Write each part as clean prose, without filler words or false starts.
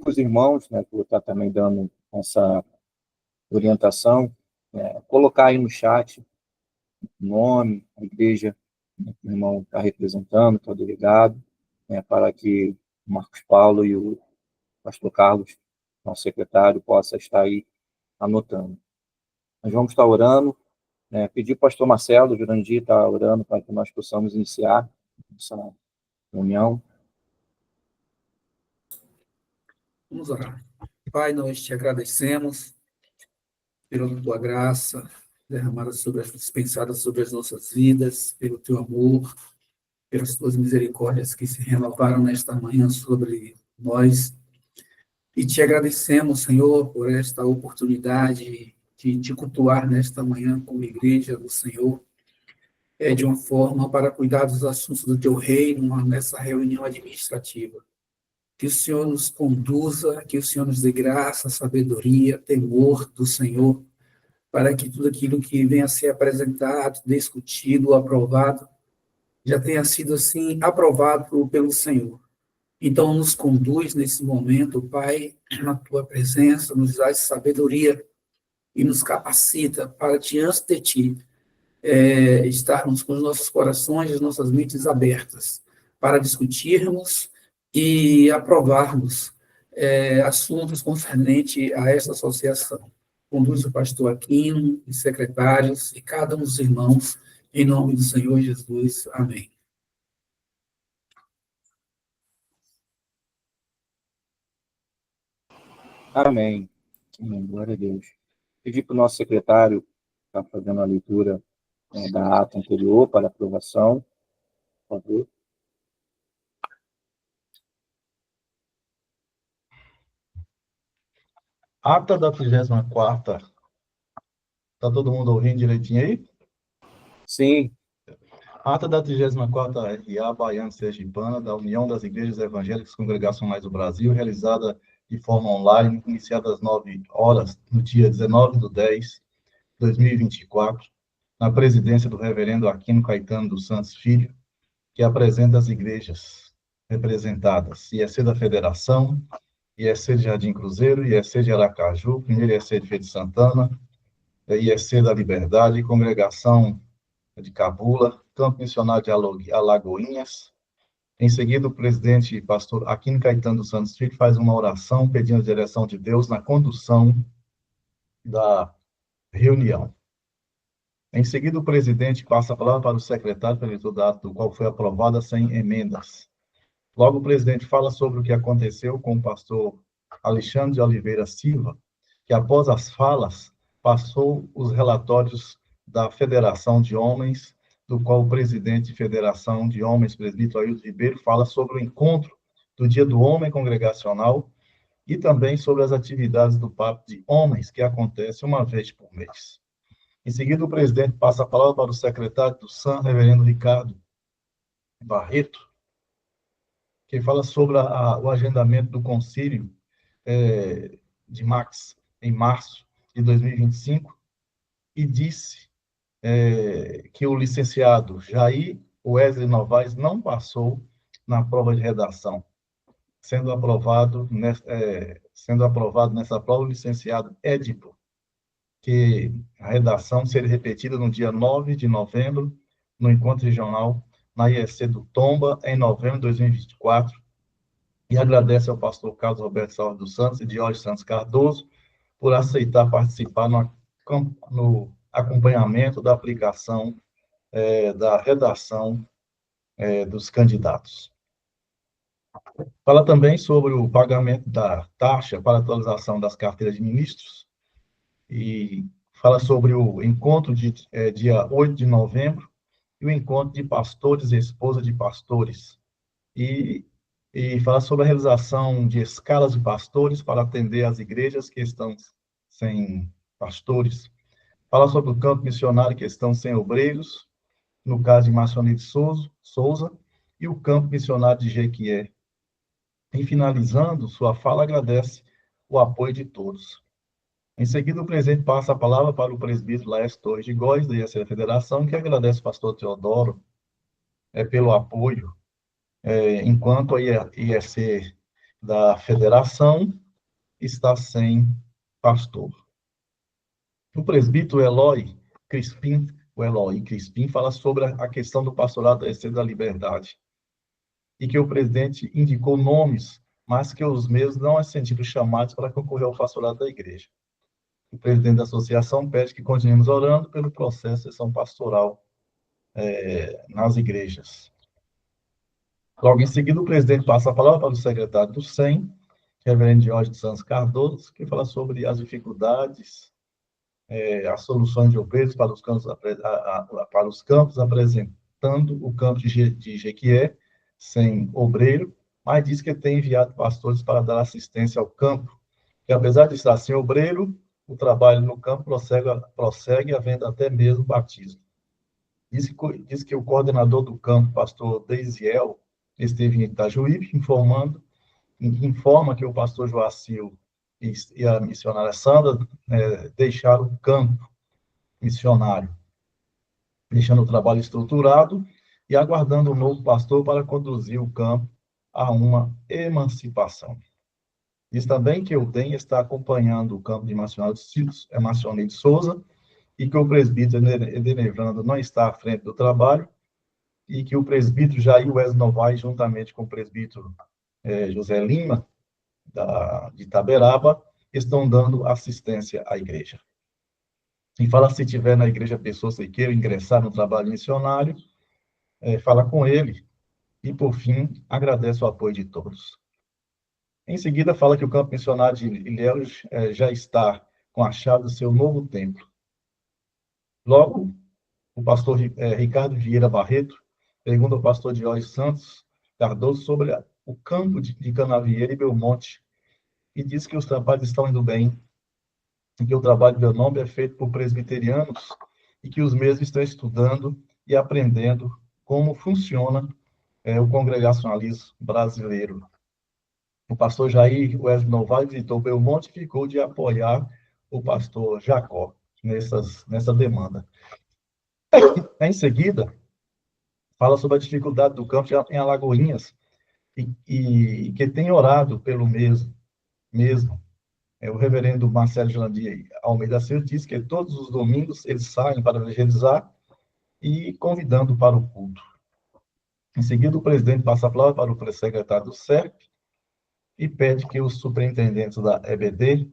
para os irmãos, né, por estar também dando essa orientação, colocar aí no chat o nome, a igreja, né, que o irmão está representando, que é o delegado, né, para que o Marcos Paulo e o pastor Carlos, nosso secretário, possa estar aí anotando. Nós vamos estar orando, né, pedir para o pastor Marcelo Jurandir estar orando para que nós possamos iniciar essa reunião. Vamos orar. Pai, nós te agradecemos pela tua graça derramada dispensada sobre as nossas vidas, pelo teu amor, pelas tuas misericórdias que se renovaram nesta manhã sobre nós. E te agradecemos, Senhor, por esta oportunidade de te cultuar nesta manhã como igreja do Senhor, de uma forma para cuidar dos assuntos do teu reino nessa reunião administrativa. Que o Senhor nos conduza, que o Senhor nos dê graça, sabedoria, temor do Senhor, para que tudo aquilo que venha a ser apresentado, discutido, aprovado, já tenha sido assim aprovado pelo Senhor. Então, nos conduz nesse momento, Pai, na tua presença, nos dá sabedoria e nos capacita para, diante de ti, estarmos com os nossos corações e as nossas mentes abertas para discutirmos e aprovarmos assuntos concernentes a esta associação. Conduz o pastor Aquino, os secretários e cada um dos irmãos, em nome do Senhor Jesus. Amém. Amém. Amém. Glória a Deus. Pedir para o nosso secretário estar fazendo a leitura da ata anterior para aprovação, por favor. Ata da 34ª. Está todo mundo ouvindo direitinho aí? Sim. Ata da 34ª RA Baiana Sergipana, da União das Igrejas Evangélicas Congregacionais do Brasil, realizada de forma online, iniciada às 9 horas, no dia 19/10/2024, na presidência do reverendo Aquino Caetano dos Santos Filho, que apresenta as igrejas representadas, IEC da Federação, IEC de Jardim Cruzeiro, IEC de Aracaju, primeiro IEC de Feira de Santana, IEC da Liberdade, Congregação de Cabula, Campo Missionário de Alagoinhas. Em seguida, o presidente pastor Aquino Caetano dos Santos Filho faz uma oração pedindo a direção de Deus na condução da reunião. Em seguida, o presidente passa a palavra para o secretário para a leitura do ato, do qual foi aprovada sem emendas. Logo, o presidente fala sobre o que aconteceu com o pastor Alexandre de Oliveira Silva, que após as falas, passou os relatórios da Federação de Homens, do qual o presidente da Federação de Homens, presbítero Ailton Ribeiro, fala sobre o encontro do Dia do Homem Congregacional e também sobre as atividades do Papo de Homens, que acontece uma vez por mês. Em seguida, o presidente passa a palavra para o secretário do SAM, reverendo Ricardo Barreto, que fala sobre o agendamento do concílio de Max, em março de 2025, e disse que o licenciado Jair Wesley Novaes não passou na prova de redação, sendo aprovado nessa prova o licenciado Édipo, que a redação seria repetida no dia 9 de novembro, no encontro regional na IEC do Tomba, em novembro de 2024, e agradece ao pastor Carlos Roberto Salles dos Santos e Diógenes Santos Cardoso por aceitar participar no acompanhamento da aplicação da redação dos candidatos. Fala também sobre o pagamento da taxa para atualização das carteiras de ministros e fala sobre o encontro de dia 8 de novembro e o encontro de pastores e esposa de pastores. E fala sobre a realização de escalas de pastores para atender as igrejas que estão sem pastores. Fala sobre o campo missionário que estão sem obreiros, no caso de Marcionite Souza, e o campo missionário de Jequié. E finalizando sua fala, agradece o apoio de todos. Em seguida, o presidente passa a palavra para o presbítero Laércio Torres de Góes, da IEC da Federação, que agradece ao pastor Teodoro pelo apoio, enquanto a IEC da federação está sem pastor. O presbítero Eloy Crispim fala sobre a questão do pastorado da Essência da Liberdade, e que o presidente indicou nomes, mas que os mesmos não se sentiram chamados para concorrer ao pastorado da igreja. O presidente da associação pede que continuemos orando pelo processo de sessão pastoral nas igrejas. Logo em seguida, o presidente passa a palavra para o secretário do SEM, reverendo Jorge Santos Cardoso, que fala sobre as dificuldades, as soluções de obreiros para os campos, apresentando o campo de Jequié, sem obreiro, mas diz que tem enviado pastores para dar assistência ao campo, que apesar de estar sem obreiro, o trabalho no campo prossegue havendo até mesmo batismo. Diz que o coordenador do campo, pastor Deisiel, esteve em Itajuípe, informa que o pastor Joacil e a missionária Sandra deixaram o campo missionário, deixando o trabalho estruturado e aguardando um novo pastor para conduzir o campo a uma emancipação. Diz também que o DEM está acompanhando o campo de Marcionei de Souza e que o presbítero Edenevando não está à frente do trabalho e que o presbítero Jair Wes Novaes, juntamente com o presbítero José Lima, de Itaberaba, estão dando assistência à igreja. E fala, se tiver na igreja pessoas que queiram ingressar no trabalho missionário, fala com ele. E, por fim, agradece o apoio de todos. Em seguida, fala que o campo missionário de Ilhéus já está com a chave do seu novo templo. Logo, o pastor Ricardo Vieira Barreto pergunta ao pastor Diógenes Santos Cardoso sobre o campo de Canavieira e Belmonte, e diz que os trabalhos estão indo bem, e que o trabalho de Belmonte é feito por presbiterianos, e que os mesmos estão estudando e aprendendo como funciona o congregacionalismo brasileiro. O pastor Jair Wesley Novaes visitou Belmonte e ficou de apoiar o pastor Jacó nessa demanda. Em seguida, fala sobre a dificuldade do campo em Alagoinhas e que tem orado pelo mesmo. O reverendo Marcelo Jandir Almeida Silva diz que todos os domingos eles saem para evangelizar e convidando para o culto. Em seguida, o presidente passa a palavra para o secretário do CERP e pede que os superintendentes da EBD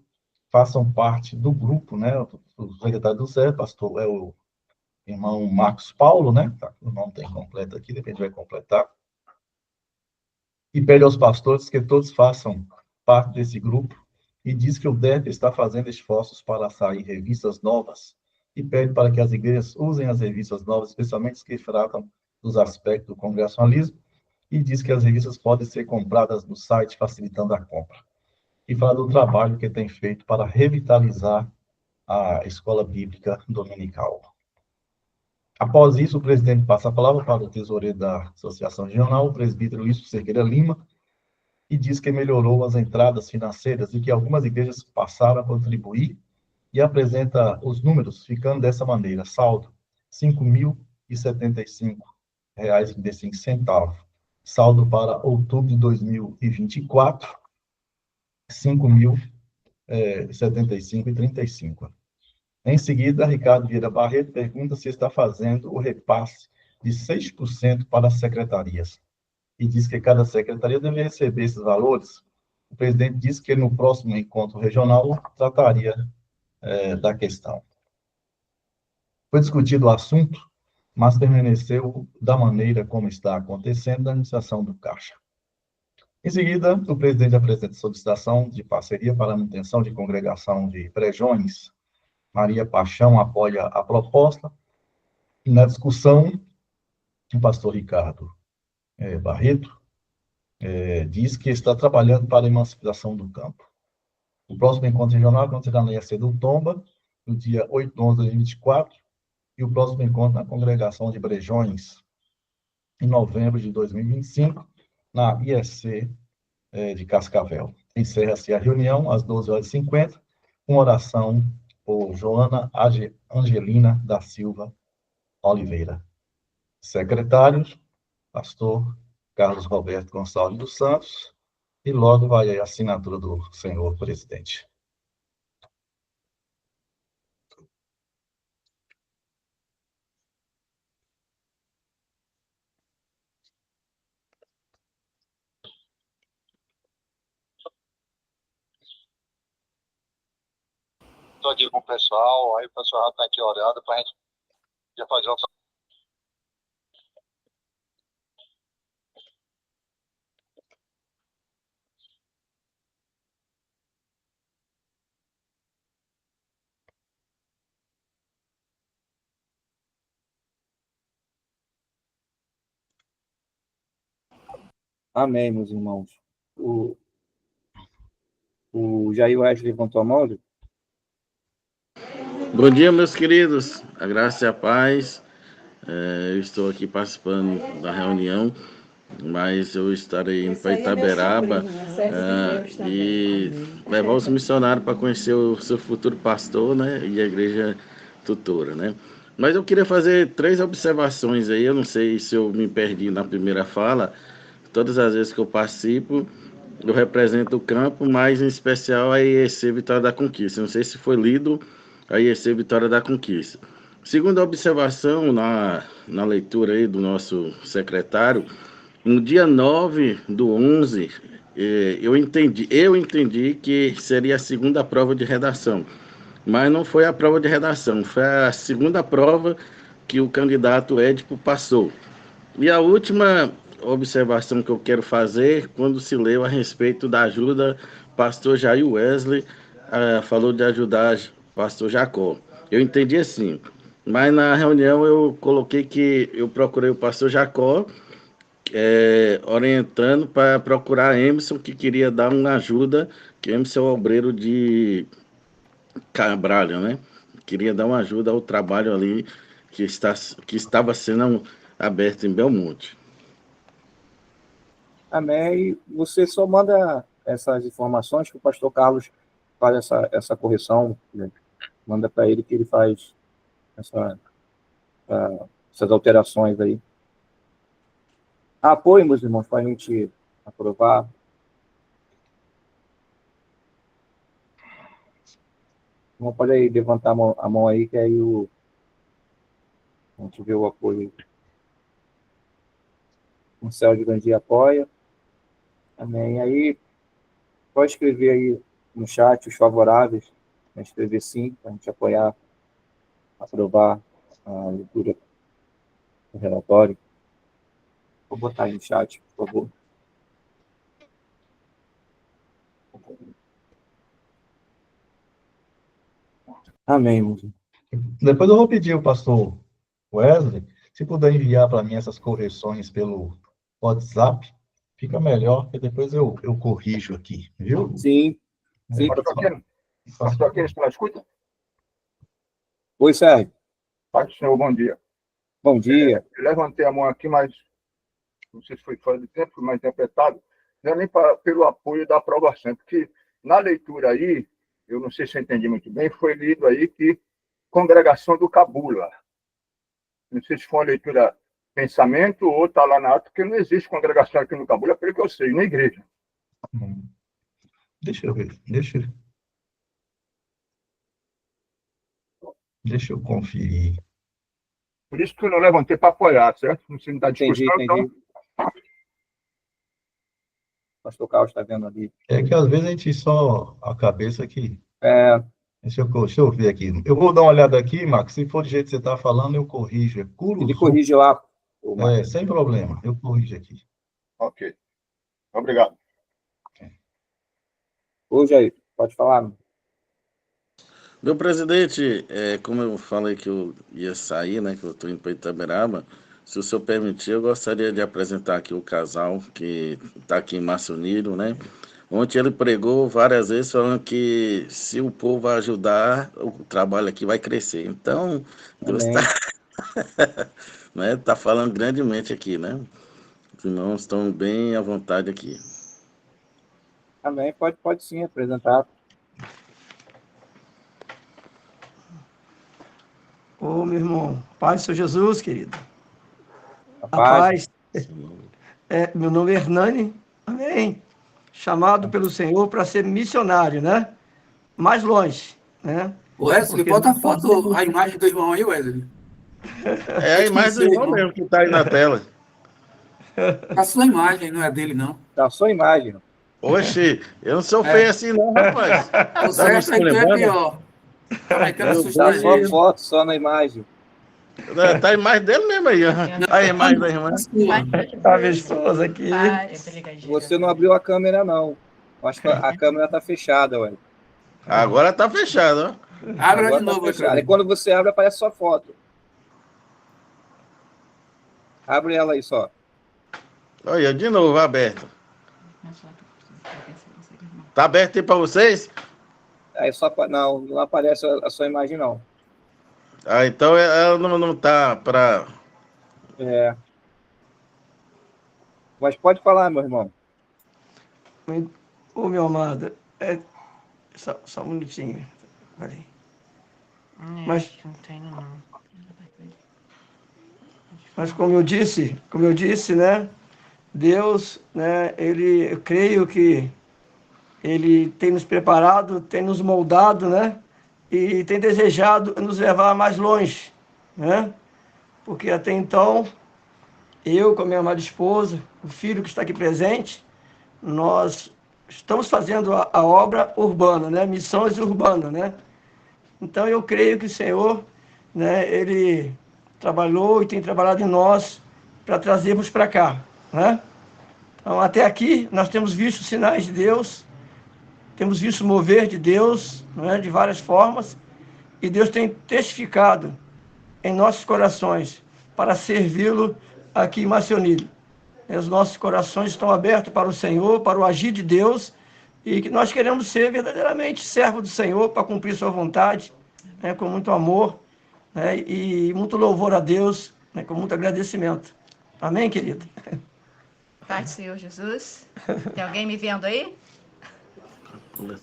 façam parte do grupo, né? O secretário do CERP, pastor, é o irmão Marcos Paulo, né? Tá, o nome tem completo aqui, depois a gente vai completar. E pede aos pastores que todos façam parte desse grupo e diz que o DEP está fazendo esforços para sair revistas novas e pede para que as igrejas usem as revistas novas, especialmente as que tratam dos aspectos do congregacionalismo, e diz que as revistas podem ser compradas no site, facilitando a compra. E fala do trabalho que tem feito para revitalizar a escola bíblica dominical. Após isso, o presidente passa a palavra para o tesoureiro da Associação Regional, o presbítero Luiz Cerqueira Lima, e diz que melhorou as entradas financeiras e que algumas igrejas passaram a contribuir, e apresenta os números, ficando dessa maneira: saldo, R$ 5.075,25. Saldo para outubro de 2024, R$ 5.075,35. Em seguida, Ricardo Vieira Barreto pergunta se está fazendo o repasse de 6% para as secretarias. E diz que cada secretaria deve receber esses valores. O presidente disse que no próximo encontro regional trataria da questão. Foi discutido o assunto, mas permaneceu da maneira como está acontecendo na administração do Caixa. Em seguida, o presidente apresenta solicitação de parceria para a manutenção de congregação de Brejões. Maria Paixão apoia a proposta, e na discussão, o pastor Ricardo Barreto diz que está trabalhando para a emancipação do campo. O próximo encontro regional acontecerá na IAC do Tomba, no dia 8 de 11 de 2024, e o próximo encontro na congregação de Brejões, em novembro de 2025, na IEC de Cascavel. Encerra-se a reunião às 12h50, com oração por Joana Angelina da Silva Oliveira. Secretários, pastor Carlos Roberto Gonçalves dos Santos e logo vai aí a assinatura do senhor presidente. Estou aqui com o pessoal, aí o pessoal já está aqui olhando para a gente já fazer uma. Amém, meus irmãos. O Jair Wesley levantou a mão? Bom dia, meus queridos. A graça e a paz. Eu estou aqui participando da reunião, mas eu estarei indo para Itaberaba e levar os missionários para conhecer o seu futuro pastor, né, e a igreja tutora, né. Mas eu queria fazer 3 observações aí. Eu não sei se eu me perdi na primeira fala. Todas as vezes que eu participo, eu represento o campo, mas em especial a IEC Vitória da Conquista. Não sei se foi lido a IEC Vitória da Conquista. Segunda observação, na leitura aí do nosso secretário, no dia 9/11, eu entendi que seria a segunda prova de redação, mas não foi a prova de redação, foi a segunda prova que o candidato Édipo passou. E a última observação que eu quero fazer, quando se leu a respeito da ajuda, pastor Jair Wesley falou de ajudar pastor Jacó. Eu entendi assim, mas na reunião eu coloquei que eu procurei o pastor Jacó, orientando para procurar Emerson, que queria dar uma ajuda, que Emerson é o obreiro de Cabralha, né? Queria dar uma ajuda ao trabalho ali que estava sendo aberto em Belmonte. Amém. E você só manda essas informações que o pastor Carlos faz essa correção, né? Manda para ele que ele faz essa, essas alterações aí. Apoio, meus irmãos, para a gente aprovar. Não pode aí levantar a mão aí, que aí a gente vê o apoio. O Céu de Gandia apoia. Amém. Aí, pode escrever aí no chat os favoráveis, né? Escrever sim, para a gente apoiar, aprovar a leitura do relatório. Vou botar aí no chat, por favor. Amém, meus irmãos. Depois eu vou pedir ao pastor Wesley, se puder enviar para mim essas correções pelo WhatsApp, fica melhor, porque depois eu corrijo aqui, viu? Sim, sim. Pastor Aquino, você escuta? Oi, Sérgio. Pai do Senhor, bom dia. Bom dia. Eu levantei a mão aqui, mas não sei se foi fora de tempo, foi mal interpretado, não é nem pelo apoio da aprovação, porque na leitura aí, eu não sei se eu entendi muito bem, foi lido aí que congregação do Cabula. Não sei se foi uma leitura pensamento ou está lá na ata, porque não existe congregação aqui no Cabula, pelo que eu sei, na igreja. Deixa eu ver, deixa eu conferir. Por isso que eu não levantei para apoiar, certo? Não sei se está discussão, Entendi. então. O pastor Carlos está vendo ali. É que às vezes a gente só a cabeça aqui. É, Deixa eu ver aqui. Eu vou dar uma olhada aqui, Marcos. Se for do jeito que você está falando, eu corrijo. É ele Curuzu. corrige lá. o Marcos. Sem problema. Eu corrijo aqui. Ok. Obrigado. Ô, Jair, pode falar. Meu presidente, como eu falei que eu ia sair, né, que eu estou indo para Itaberaba, se o senhor permitir, eu gostaria de apresentar aqui o casal que está aqui em Maçonilho, né? Ontem ele pregou várias vezes falando que se o povo ajudar, o trabalho aqui vai crescer. Então, Deus Amém. né, tá falando grandemente aqui, né? Os irmãos estão bem à vontade aqui. Amém. Pode sim apresentar. Ô, meu irmão, paz do Senhor Jesus, querido. A paz. Meu nome é Hernani. Amém. chamado pelo Senhor para ser missionário, né? Mais longe, né? Wesley, Porque bota a nós foto, a imagem do irmão aí, Wesley. É a imagem do irmão mesmo que está aí na tela. A sua imagem, não é dele, não. Tá só a imagem. Oxe, eu não sou É. feio assim não, rapaz. O Tá me certo é que tu é esculhambando? pior. Tá metendo Meu susto Tá na Deus. só a gente. foto, só na imagem. Tá a imagem dele mesmo aí. Ó. A imagem da irmã. a minha esposa aqui. Você não abriu a câmera, não. Acho que a câmera tá fechada, ué. Agora tá fechado, ó. Abra Agora de tá novo, fechada. E Ecrânio. quando você abre, aparece sua foto. Abre ela aí só. Olha, de novo, aberto. Tá aberto aí pra vocês? Aí só não aparece a sua imagem, não. Ah, então ela não tá pra... É. Mas pode falar, meu irmão. Ô, meu amado, só um minutinho. Peraí. Mas, Não tem, não. mas como eu disse, né? Deus, né? Eu creio que Ele tem nos preparado, tem nos moldado, né? E tem desejado nos levar mais longe, né? Porque até então, eu com a minha amada esposa, o filho que está aqui presente, nós estamos fazendo a obra urbana, né? Missões urbanas, né? Então eu creio que o Senhor, né? Ele trabalhou e tem trabalhado em nós para trazermos para cá, né? Então até aqui nós temos visto sinais de Deus, temos visto o mover de Deus, né? De várias formas, e Deus tem testificado em nossos corações para servi-lo aqui em Macionilho. Os nossos corações estão abertos para o Senhor, para o agir de Deus, e que nós queremos ser verdadeiramente servo do Senhor para cumprir sua vontade, né, com muito amor, né, e muito louvor a Deus, né, com muito agradecimento. Amém, querido? Paz do Senhor Jesus. Tem alguém me vendo aí?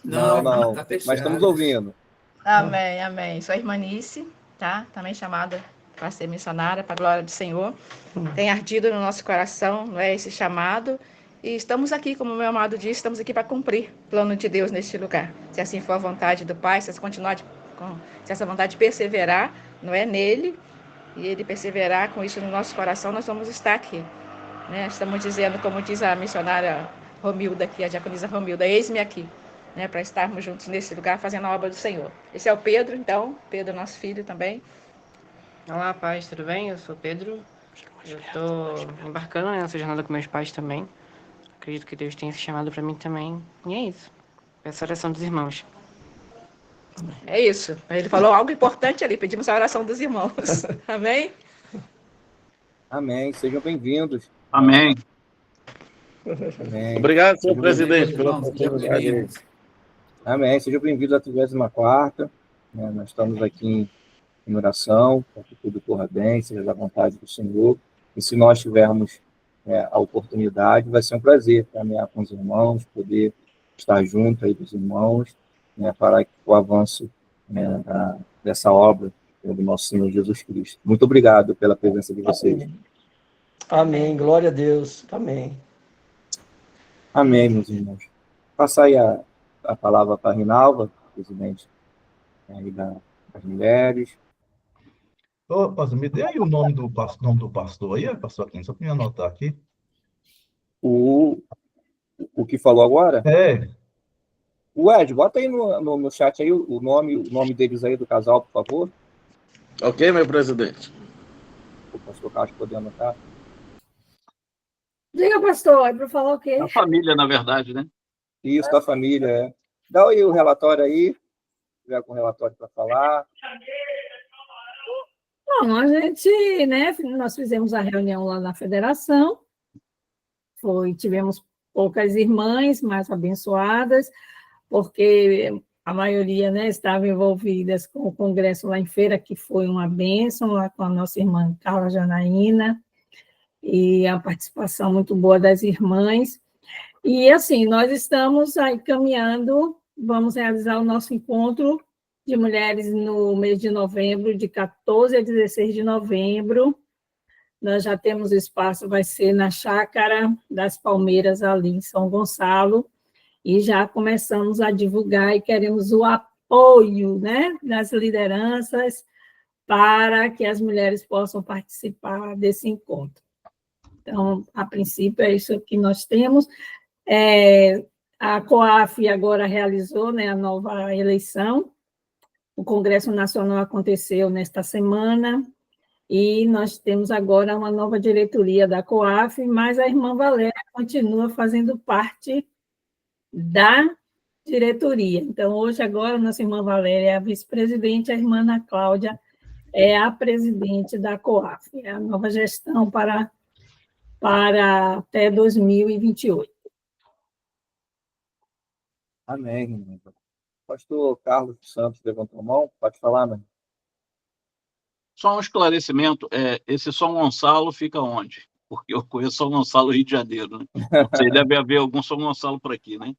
Não. Tá fechado. Mas estamos ouvindo. Amém, amém. Sou a irmã Nice, tá? Também chamada para ser missionária, para a glória do Senhor. Tem ardido no nosso coração, não é, esse chamado. E estamos aqui, como o meu amado disse, estamos aqui para cumprir o plano de Deus neste lugar. Se assim for a vontade do Pai, se essa vontade de perseverar, não é nele, e ele perseverar com isso no nosso coração, nós vamos estar aqui. Né? Estamos dizendo, como diz a missionária Romilda aqui, a diaconisa Romilda, eis-me aqui, né? Para estarmos juntos nesse lugar fazendo a obra do Senhor. Esse é o Pedro, então, Pedro, nosso filho também. Olá, pais, tudo bem? Eu sou o Pedro. Eu estou embarcando nessa jornada com meus pais também. Acredito que Deus tenha se chamado para mim também. E é isso. Peço a oração dos irmãos. É isso. Ele falou algo importante ali, pedimos a oração dos irmãos. Amém? Amém. Sejam bem-vindos. Amém. Amém. Obrigado, senhor Sejam presidente, bem-vindos. pela oportunidade. Amém. Sejam bem-vindos à 34ª. Né? Nós estamos aqui em oração, para que tudo corra bem, seja da vontade do Senhor. E se nós tivermos a oportunidade, vai ser um prazer caminhar com os irmãos, poder estar junto aí dos irmãos, né, para o avanço, né, dessa obra, né, do nosso Senhor Jesus Cristo. Muito obrigado pela presença de vocês. Amém. Amém. Glória a Deus. Amém. Amém, meus irmãos. Passar aí a palavra para a Rinalva, presidente aí das mulheres. Ô, pastor, me dê aí o nome do pastor aí, pastor Aquino, só para me anotar aqui. O que falou agora? É, O Ed, bota aí no chat aí o nome deles aí do casal, por favor. Ok, meu presidente. O pastor Carlos poder anotar. Diga, pastor, é para falar o quê? A família, na verdade, né? Isso, da família, é. Dá aí o relatório aí, se tiver com relatório para falar. Bom, a gente, né, nós fizemos a reunião lá na federação, tivemos poucas irmãs mais abençoadas, porque a maioria, né, estava envolvidas com o congresso lá em Feira, que foi uma bênção, lá com a nossa irmã Carla Janaína, e a participação muito boa das irmãs. E, assim, nós estamos aí caminhando, vamos realizar o nosso encontro de mulheres no mês de novembro, de 14 a 16 de novembro. Nós já temos espaço, vai ser na Chácara das Palmeiras, ali em São Gonçalo. e já começamos a divulgar e queremos o apoio, né, das lideranças para que as mulheres possam participar desse encontro. Então, a princípio, é isso que nós temos. A COAF agora realizou, né, a nova eleição. O Congresso Nacional aconteceu nesta semana, e nós temos agora uma nova diretoria da COAF, mas a irmã Valéria continua fazendo parte da diretoria. Então, hoje, agora, nossa irmã Valéria é a vice-presidente, a irmã Ana Cláudia é a presidente da COAF, é a nova gestão para até 2028. Amém, irmão. Pastor Carlos Santos levantou a mão, pode falar, né? Só um esclarecimento, esse São Gonçalo fica onde? Porque eu conheço São Gonçalo, Rio de Janeiro, né? Não sei, deve haver algum São Gonçalo por aqui, né?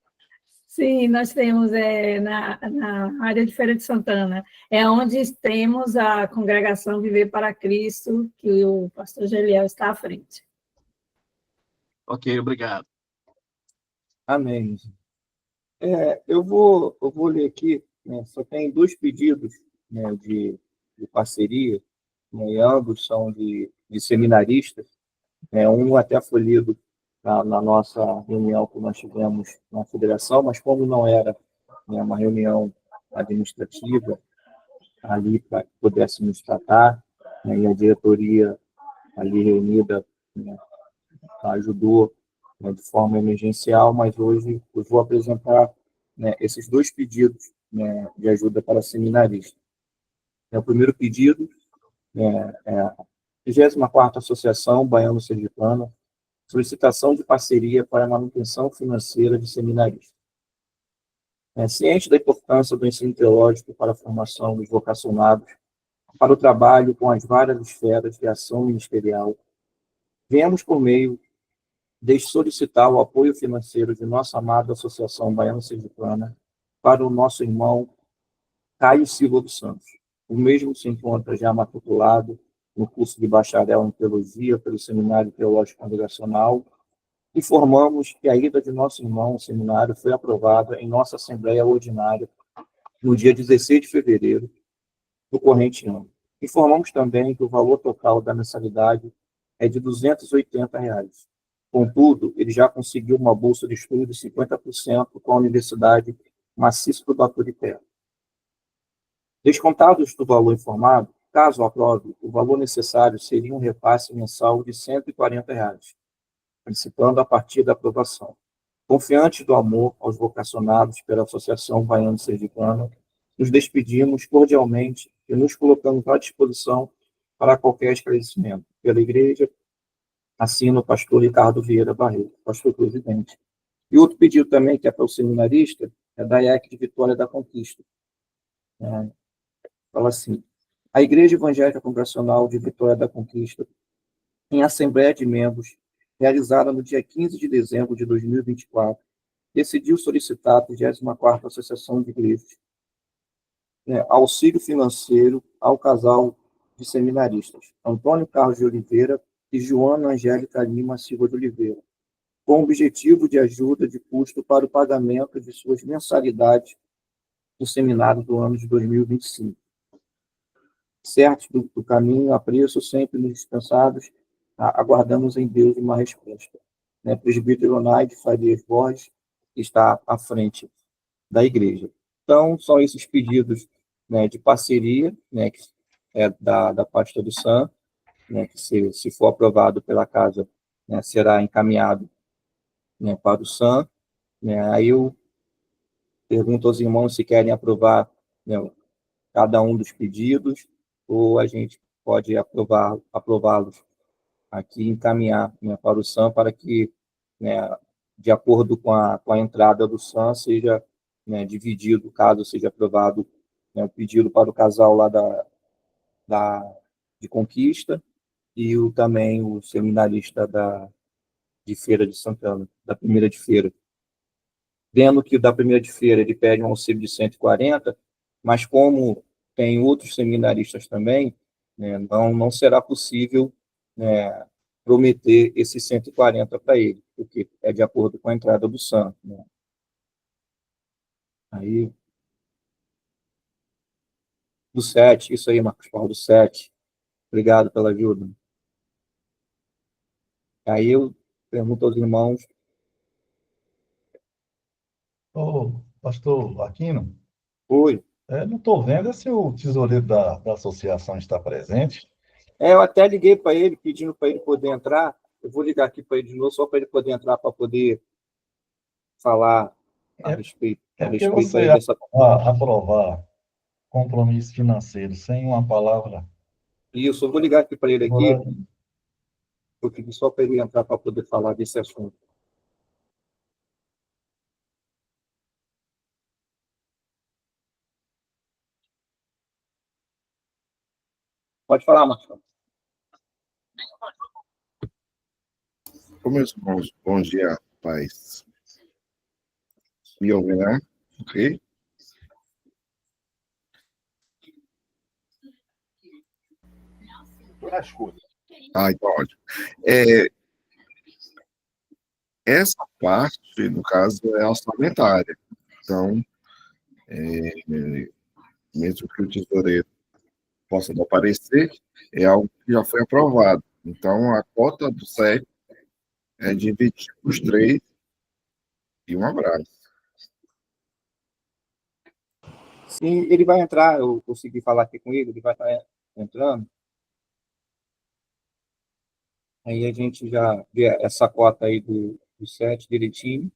Sim, nós temos na área de Feira de Santana, é onde temos a congregação Viver para Cristo, que o pastor Geliel está à frente. Ok, obrigado. Amém. Eu vou ler aqui, né, só tem 2 pedidos, né, de parceria, né, e ambos são de seminaristas, né, um até foi lido na nossa reunião que nós tivemos na federação, mas como não era, né, uma reunião administrativa ali para que pudéssemos tratar, né, e a diretoria ali reunida, né, ajudou, né, de forma emergencial, mas hoje eu vou apresentar, né, esses 2 pedidos, né, de ajuda para seminaristas. O primeiro pedido é a 24ª Associação Baiano-Sergipana, solicitação de parceria para a manutenção financeira de seminaristas. Ciente da importância do ensino teológico para a formação dos vocacionados, para o trabalho com as várias esferas de ação ministerial, viemos por meio de solicitar o apoio financeiro de nossa amada Associação Baiano-Sergipana para o nosso irmão Caio Silva dos Santos. O mesmo se encontra já matriculado no curso de bacharel em teologia pelo Seminário Teológico Congregacional. Informamos que a ida de nosso irmão ao seminário foi aprovada em nossa Assembleia Ordinária no dia 16 de fevereiro do corrente ano. Informamos também que o valor total da mensalidade é de R$ 280. Contudo, ele já conseguiu uma bolsa de estudo de 50% com a Universidade Maciço do Baturité. Descontados do valor informado, caso aprove, o valor necessário seria um repasse mensal de R$ 140, participando a partir da aprovação. Confiantes do amor aos vocacionados pela Associação Baiano-Sergipana, nos despedimos cordialmente e nos colocamos à disposição para qualquer esclarecimento. Pela Igreja, assina o pastor Ricardo Vieira Barreto, pastor presidente. E outro pedido também, que é para o seminarista, é da IEC de Vitória da Conquista. Fala assim: a Igreja Evangélica Congregacional de Vitória da Conquista, em assembleia de membros, realizada no dia 15 de dezembro de 2024, decidiu solicitar a 24ª Associação de Igrejas auxílio financeiro ao casal de seminaristas, Antônio Carlos de Oliveira e Joana Angélica Lima Silva de Oliveira, com o objetivo de ajuda de custo para o pagamento de suas mensalidades do seminário do ano de 2025. Certos do caminho, a preço, sempre nos dispensados, aguardamos em Deus uma resposta. Presbítero Onaide Farias Borges está à frente da igreja. Então, são esses pedidos, de parceria, que é da pasta do SAM, que se for aprovado pela casa, será encaminhado, para o SAM. Aí eu pergunto aos irmãos se querem aprovar, cada um dos pedidos, ou a gente pode aprová-los aqui e encaminhar, para o SAM, para que, de acordo com a entrada do SAM, seja, dividido, caso seja aprovado, o pedido para o casal lá de Conquista e também o seminarista de Feira de Santana, da primeira de Feira. Vendo que da primeira de Feira ele pede um auxílio de 140, mas como tem outros seminaristas também, não será possível prometer esses 140 para ele, porque é de acordo com a entrada do SAM. Aí, do 7, isso aí, Marcos Paulo, do 7. Obrigado pela ajuda. Aí eu pergunto aos irmãos. Ô, pastor Aquino, Oi. não estou vendo se o tesoureiro da associação está presente. Eu até liguei para ele, pedindo para ele poder entrar. Eu vou ligar aqui para ele de novo, só para ele poder entrar, para poder falar a respeito Porque aí você dessa. aprovar compromisso financeiro sem uma palavra. Isso, eu vou ligar aqui para ele aqui, Agora, eu pedi só para ele entrar para poder falar desse assunto. Pode falar, Marcos. Meus irmãos, bom dia, paz. Me ouvem, né? Ok? Estou na escuta. Então, ótimo. Essa parte, no caso, é orçamentária. Então, mesmo que o tesoureiro possa não aparecer, é algo que já foi aprovado. Então, a cota do 7 é dividir os 3 e um abraço. Sim, ele vai entrar, eu consegui falar aqui com ele vai estar entrando. Aí a gente já vê essa cota aí do 7 direitinho.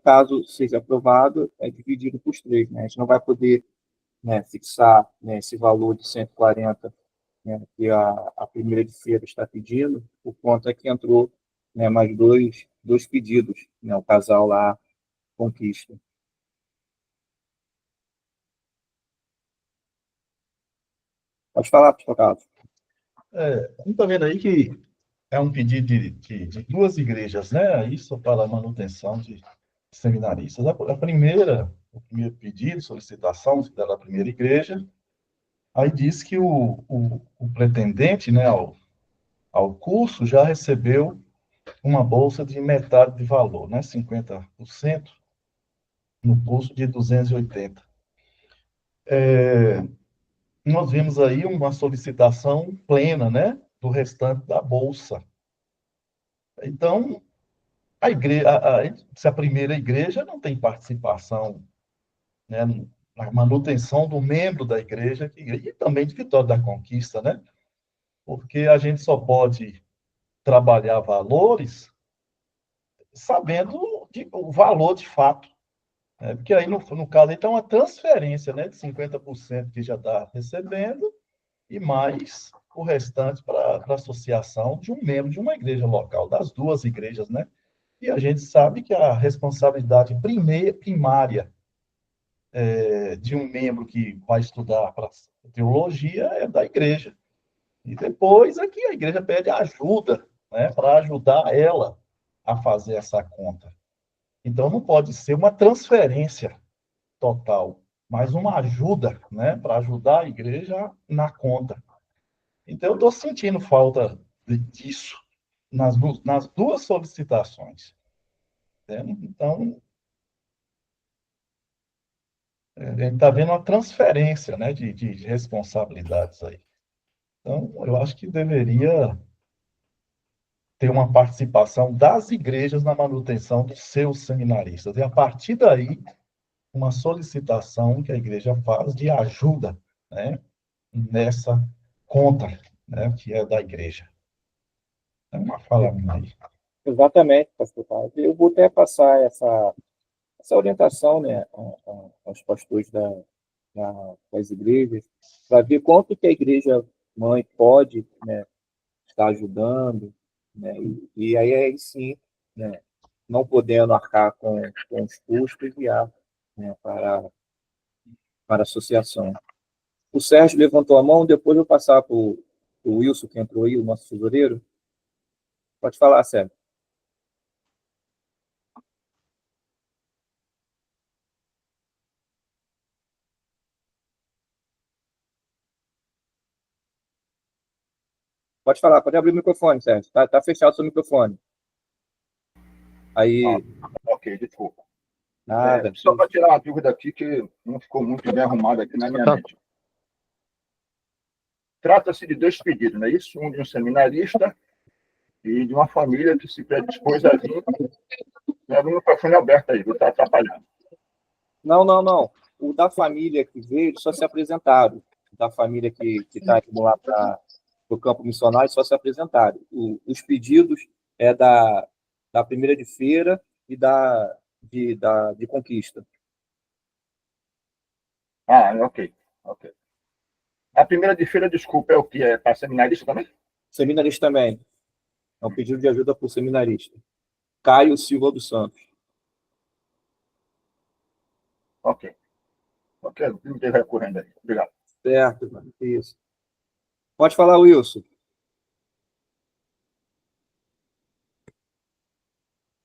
Caso seja aprovado, é dividido por 3, né? A gente não vai poder, né, fixar, né, esse valor de 140, né, que a primeira de feira está pedindo, por conta que entrou, né, mais dois pedidos, né, o casal lá Conquista. Pode falar, pastor Carlos. a gente está vendo aí que é um pedido de duas igrejas, né? Isso para a manutenção de seminaristas. O primeiro pedido, solicitação da primeira igreja, aí diz que o pretendente, né, ao curso já recebeu uma bolsa de metade de valor, né, 50%, no curso de 280. Nós vimos aí uma solicitação plena, né, do restante da bolsa. Então, a igreja, se a primeira igreja não tem participação, né, na manutenção do membro da igreja e também de Vitória da Conquista, né? Porque a gente só pode trabalhar valores sabendo o valor de fato, né? Porque aí, no caso, então, uma transferência, né, de 50% que já está recebendo e mais o restante para a associação de um membro de uma igreja local, das duas igrejas, né? E a gente sabe que a responsabilidade primária de um membro que vai estudar para teologia é da igreja. E depois aqui a igreja pede ajuda, né, para ajudar ela a fazer essa conta. Então não pode ser uma transferência total, mas uma ajuda, né, para ajudar a igreja na conta. Então eu estou sentindo falta disso nas duas solicitações. Né? Então a gente está vendo uma transferência, né, de responsabilidades aí. Então, eu acho que deveria ter uma participação das igrejas na manutenção dos seus seminaristas. E, a partir daí, uma solicitação que a igreja faz de ajuda, né, nessa conta, né, que é da igreja. É uma fala minha aí. Exatamente, pastor Carlos. Eu vou até passar essa orientação, né, aos pastores das igrejas, para ver quanto que a igreja mãe pode, né, estar ajudando, né, e aí sim, né, não podendo arcar com os custos, enviar, né, para a associação. O Sérgio levantou a mão, depois eu vou passar para o Wilson, que entrou aí, o nosso tesoureiro. Pode falar, Sérgio. Pode falar, pode abrir o microfone, Sérgio. Tá fechado o seu microfone. Aí. Ok, desculpa. Nada. Só para tirar uma dúvida aqui, que não ficou muito bem arrumado aqui na minha mente. Trata-se de 2 pedidos, não é isso? Um de um seminarista e de uma família que se predispôs a vir. O microfone aberto aí, está atrapalhando. Não. O da família que veio, eles só se apresentaram. O da família que está indo lá para o campo missionário, só se apresentaram. Os pedidos é da primeira de feira e de conquista. Ok. A primeira de feira, desculpa, é o que? É para seminarista também? Seminarista também. É um pedido de ajuda para o seminarista. Caio Silva dos Santos. Ok. Não tem recorrendo aí. Obrigado. Certo, mano. Isso. Pode falar, Wilson.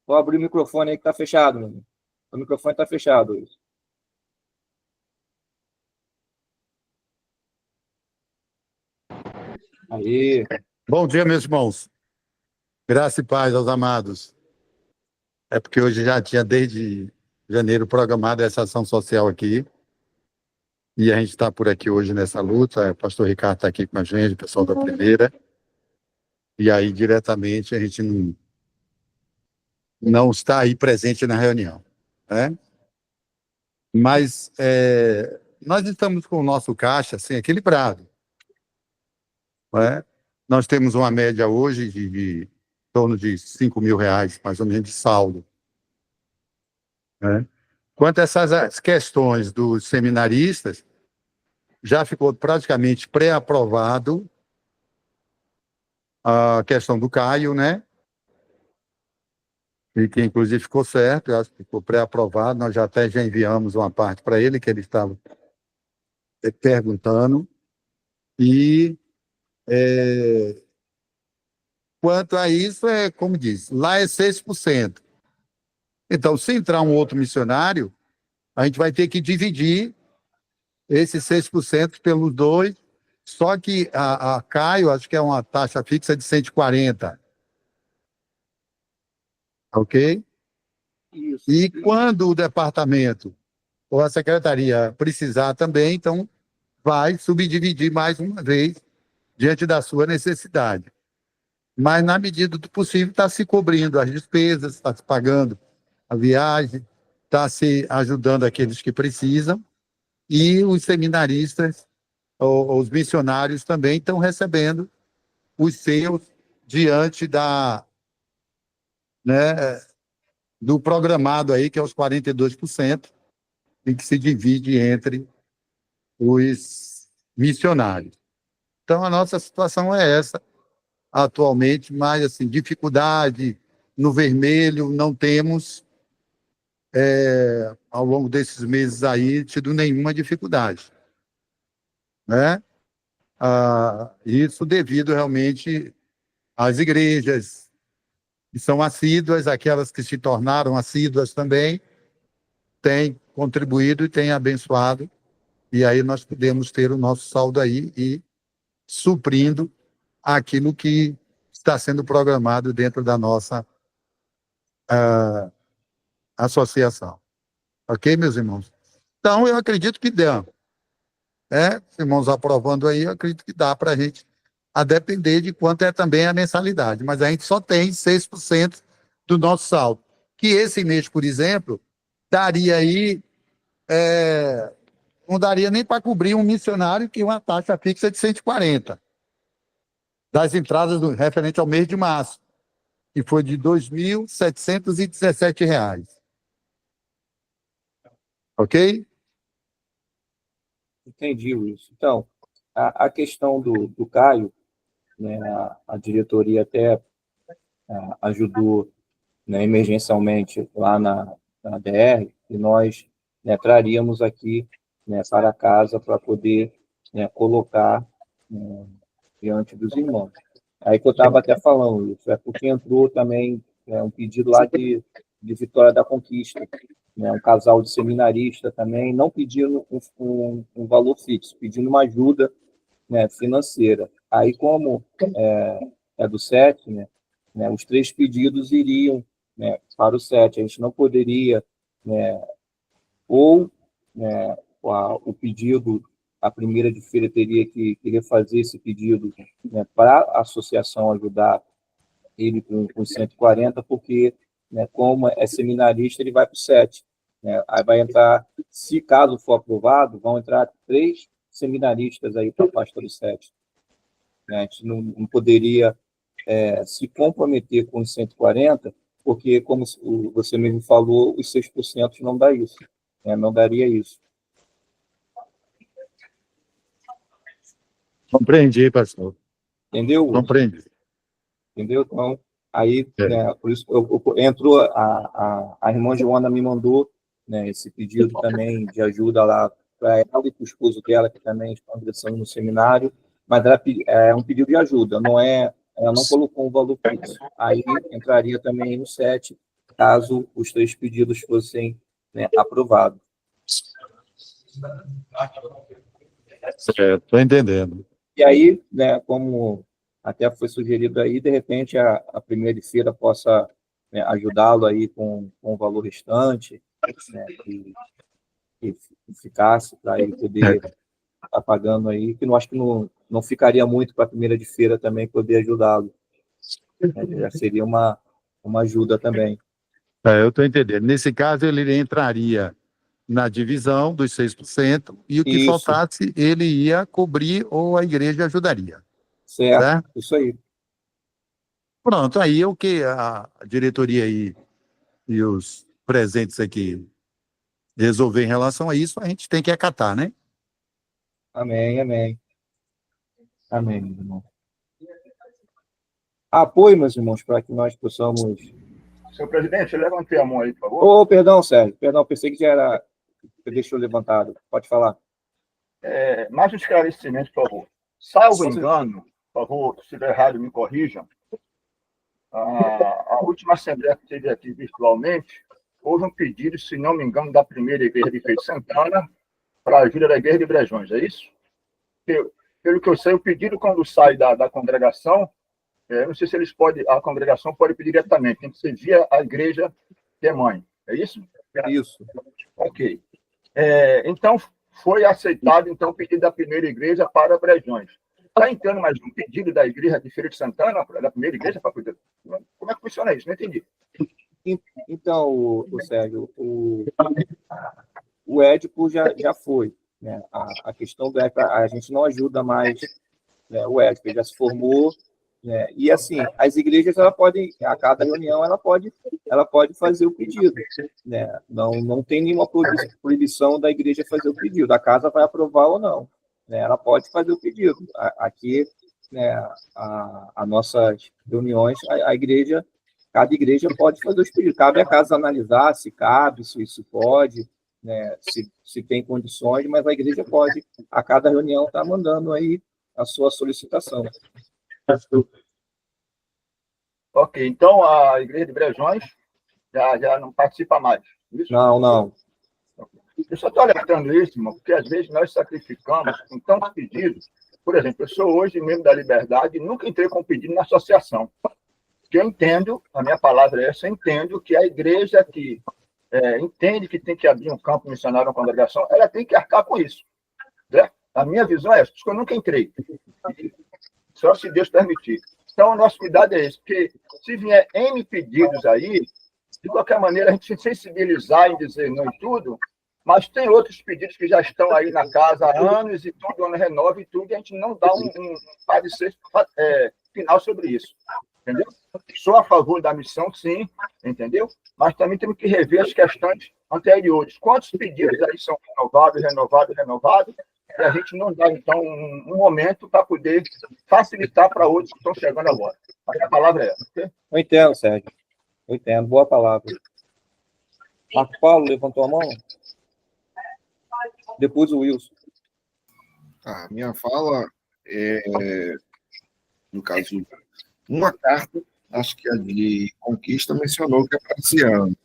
Vou abrir o microfone aí que está fechado, mano. O microfone está fechado, Wilson. Aí. Bom dia, meus irmãos. Graça e paz aos amados. É porque hoje já tinha, desde janeiro, programado essa ação social aqui. E a gente está por aqui hoje nessa luta. O pastor Ricardo está aqui com a gente, o pessoal da primeira. E aí, diretamente, a gente não está aí presente na reunião, né? Mas nós estamos com o nosso caixa assim, equilibrado, né? Nós temos uma média hoje de torno de R$5.000, mais ou menos, de saldo, né? Quanto a essas questões dos seminaristas, já ficou praticamente pré-aprovado a questão do Caio, né? E que, inclusive, ficou certo, eu acho que ficou pré-aprovado. Nós já enviamos uma parte para ele, que ele estava perguntando. E quanto a isso, como diz, lá é 6%. Então, se entrar um outro missionário, a gente vai ter que dividir esses 6% pelos 2, só que a Caio, acho que é uma taxa fixa de 140. Ok? Isso. E quando o departamento ou a secretaria precisar também, então vai subdividir mais uma vez diante da sua necessidade. Mas, na medida do possível, está se cobrindo as despesas, está se pagando a viagem, está se ajudando aqueles que precisam, e os seminaristas, ou os missionários também estão recebendo os seus diante do programado aí, que é os 42%, em que se divide entre os missionários. Então, a nossa situação é essa, atualmente, mas, assim, dificuldade no vermelho não temos, ao longo desses meses aí, tido nenhuma dificuldade, né? Isso devido, realmente, às igrejas que são assíduas, aquelas que se tornaram assíduas também, têm contribuído e têm abençoado, e aí nós podemos ter o nosso saldo aí e suprindo aquilo que está sendo programado dentro da nossa associação. Ok, meus irmãos? Então, eu acredito que dá. Os irmãos aprovando aí, eu acredito que dá para a gente, a depender de quanto é também a mensalidade. Mas a gente só tem 6% do nosso saldo. Que esse mês, por exemplo, daria aí, não daria nem para cobrir um missionário que uma taxa fixa de 140, das entradas referente ao mês de março, que foi de R$ 2.717. Ok? Entendi, Wilson. Então, a questão do Caio, né, a diretoria até ajudou, né, emergencialmente lá na DR, e nós, né, traríamos aqui, né, para casa para poder, né, colocar, né, diante dos irmãos. Aí que eu estava até falando isso, porque entrou também um pedido lá de Vitória da Conquista, né, um casal de seminarista também, não pedindo um valor fixo, pedindo uma ajuda, né, financeira. Aí, como é do 7, né, os 3 pedidos iriam, né, para o 7. A gente não poderia, né, ou, né, o pedido, a primeira de feira teria que refazer esse pedido, né, para a associação ajudar ele com os 140, porque, né, como é seminarista, ele vai para o 7. Né? Aí vai entrar, se caso for aprovado, vão entrar 3 seminaristas aí para a pasta do 7. Né? A gente não poderia se comprometer com os 140, porque, como você mesmo falou, os 6% não dá isso. Né? Não daria isso. Compreendi, pastor. Entendeu? Compreendi. Entendeu? Então, aí, né, por isso, entrou, a irmã Joana me mandou, né, esse pedido também de ajuda lá para ela e para o esposo dela, que também estão ingressando no seminário, mas é um pedido de ajuda, ela não colocou um valor fixo. Aí entraria também no 7, caso os 3 pedidos fossem, né, aprovados. Certo, estou entendendo. E aí, né, como até foi sugerido aí, de repente a primeira de feira possa, né, ajudá-lo aí com o valor restante, né, que ficasse para ele poder estar pagando aí, que eu acho que não ficaria muito para a primeira de feira também poder ajudá-lo. Né, já seria uma ajuda também. Eu estou entendendo. Nesse caso, ele entraria na divisão dos 6%, e o que Isso. faltasse, ele ia cobrir ou a igreja ajudaria. Certo? Isso aí. Pronto, aí o que a diretoria aí e os presentes aqui resolver em relação a isso, a gente tem que acatar, né? Amém, amém. Amém, meu irmão. Apoio, meus irmãos, para que nós possamos... Senhor presidente, levantei a mão aí, por favor. Perdão, Sérgio. Perdão, pensei que já era... Você deixou levantado. Pode falar. Mais um esclarecimento, por favor. Salvo engano, por favor, se estiver errado, me corrijam. A última assembleia que teve aqui virtualmente, houve um pedido, se não me engano, da primeira igreja de Feira de Santana para a ajuda da igreja de Brejões, é isso? Pelo que eu sei, o pedido, quando sai da congregação, não sei se a congregação pode pedir diretamente, tem que ser via a igreja que é mãe, é isso? Isso. Ok. Então, foi aceitado então, o pedido da primeira igreja para Brejões. Está entrando mais um pedido da igreja de Feira de Santana, da primeira igreja, para cuidar? Como é que funciona isso? Não entendi. Então, o Sérgio, o Édipo já foi. Né? A questão do Édipo, a gente não ajuda mais, né, o Édipo, ele já se formou. Né? E, assim, as igrejas, a cada reunião, ela pode fazer o pedido. Né? Não tem nenhuma proibição da igreja fazer o pedido. A casa vai aprovar ou não. Né? Ela pode fazer o pedido. Aqui, né, as nossas reuniões, cada igreja pode fazer os pedidos. Cabe a casa analisar se cabe, se isso pode, né, se tem condições, mas a igreja pode, a cada reunião, estar mandando aí a sua solicitação. Ok, então a igreja de Brejões já não participa mais. Isso? Não. Eu só estou alertando isso, irmão, porque às vezes nós sacrificamos com tantos pedidos. Por exemplo, eu sou hoje membro da Liberdade e nunca entrei com pedido na associação. Porque eu entendo, a minha palavra é essa, eu entendo que a igreja que entende que tem que abrir um campo missionário na congregação, ela tem que arcar com isso. Né? A minha visão é essa, porque eu nunca entrei. Só se Deus permitir. Então, o nosso cuidado é esse, porque se vier N pedidos aí, de qualquer maneira, a gente se sensibilizar em dizer não em tudo, mas tem outros pedidos que já estão aí na casa há anos e tudo, ano renova e tudo, e a gente não dá um parecer final sobre isso. Entendeu? Sou a favor da missão, sim, entendeu? Mas também temos que rever as questões anteriores. Quantos pedidos aí são renovados, e a gente não dá, então, um momento para poder facilitar para outros que estão chegando agora. Mas a palavra é essa. Okay? Eu entendo, Sérgio. Eu entendo. Boa palavra. Marco Paulo levantou a mão? Depois o Wilson. A minha fala é, no caso, uma carta, acho que a de Conquista mencionou que é para esse ano,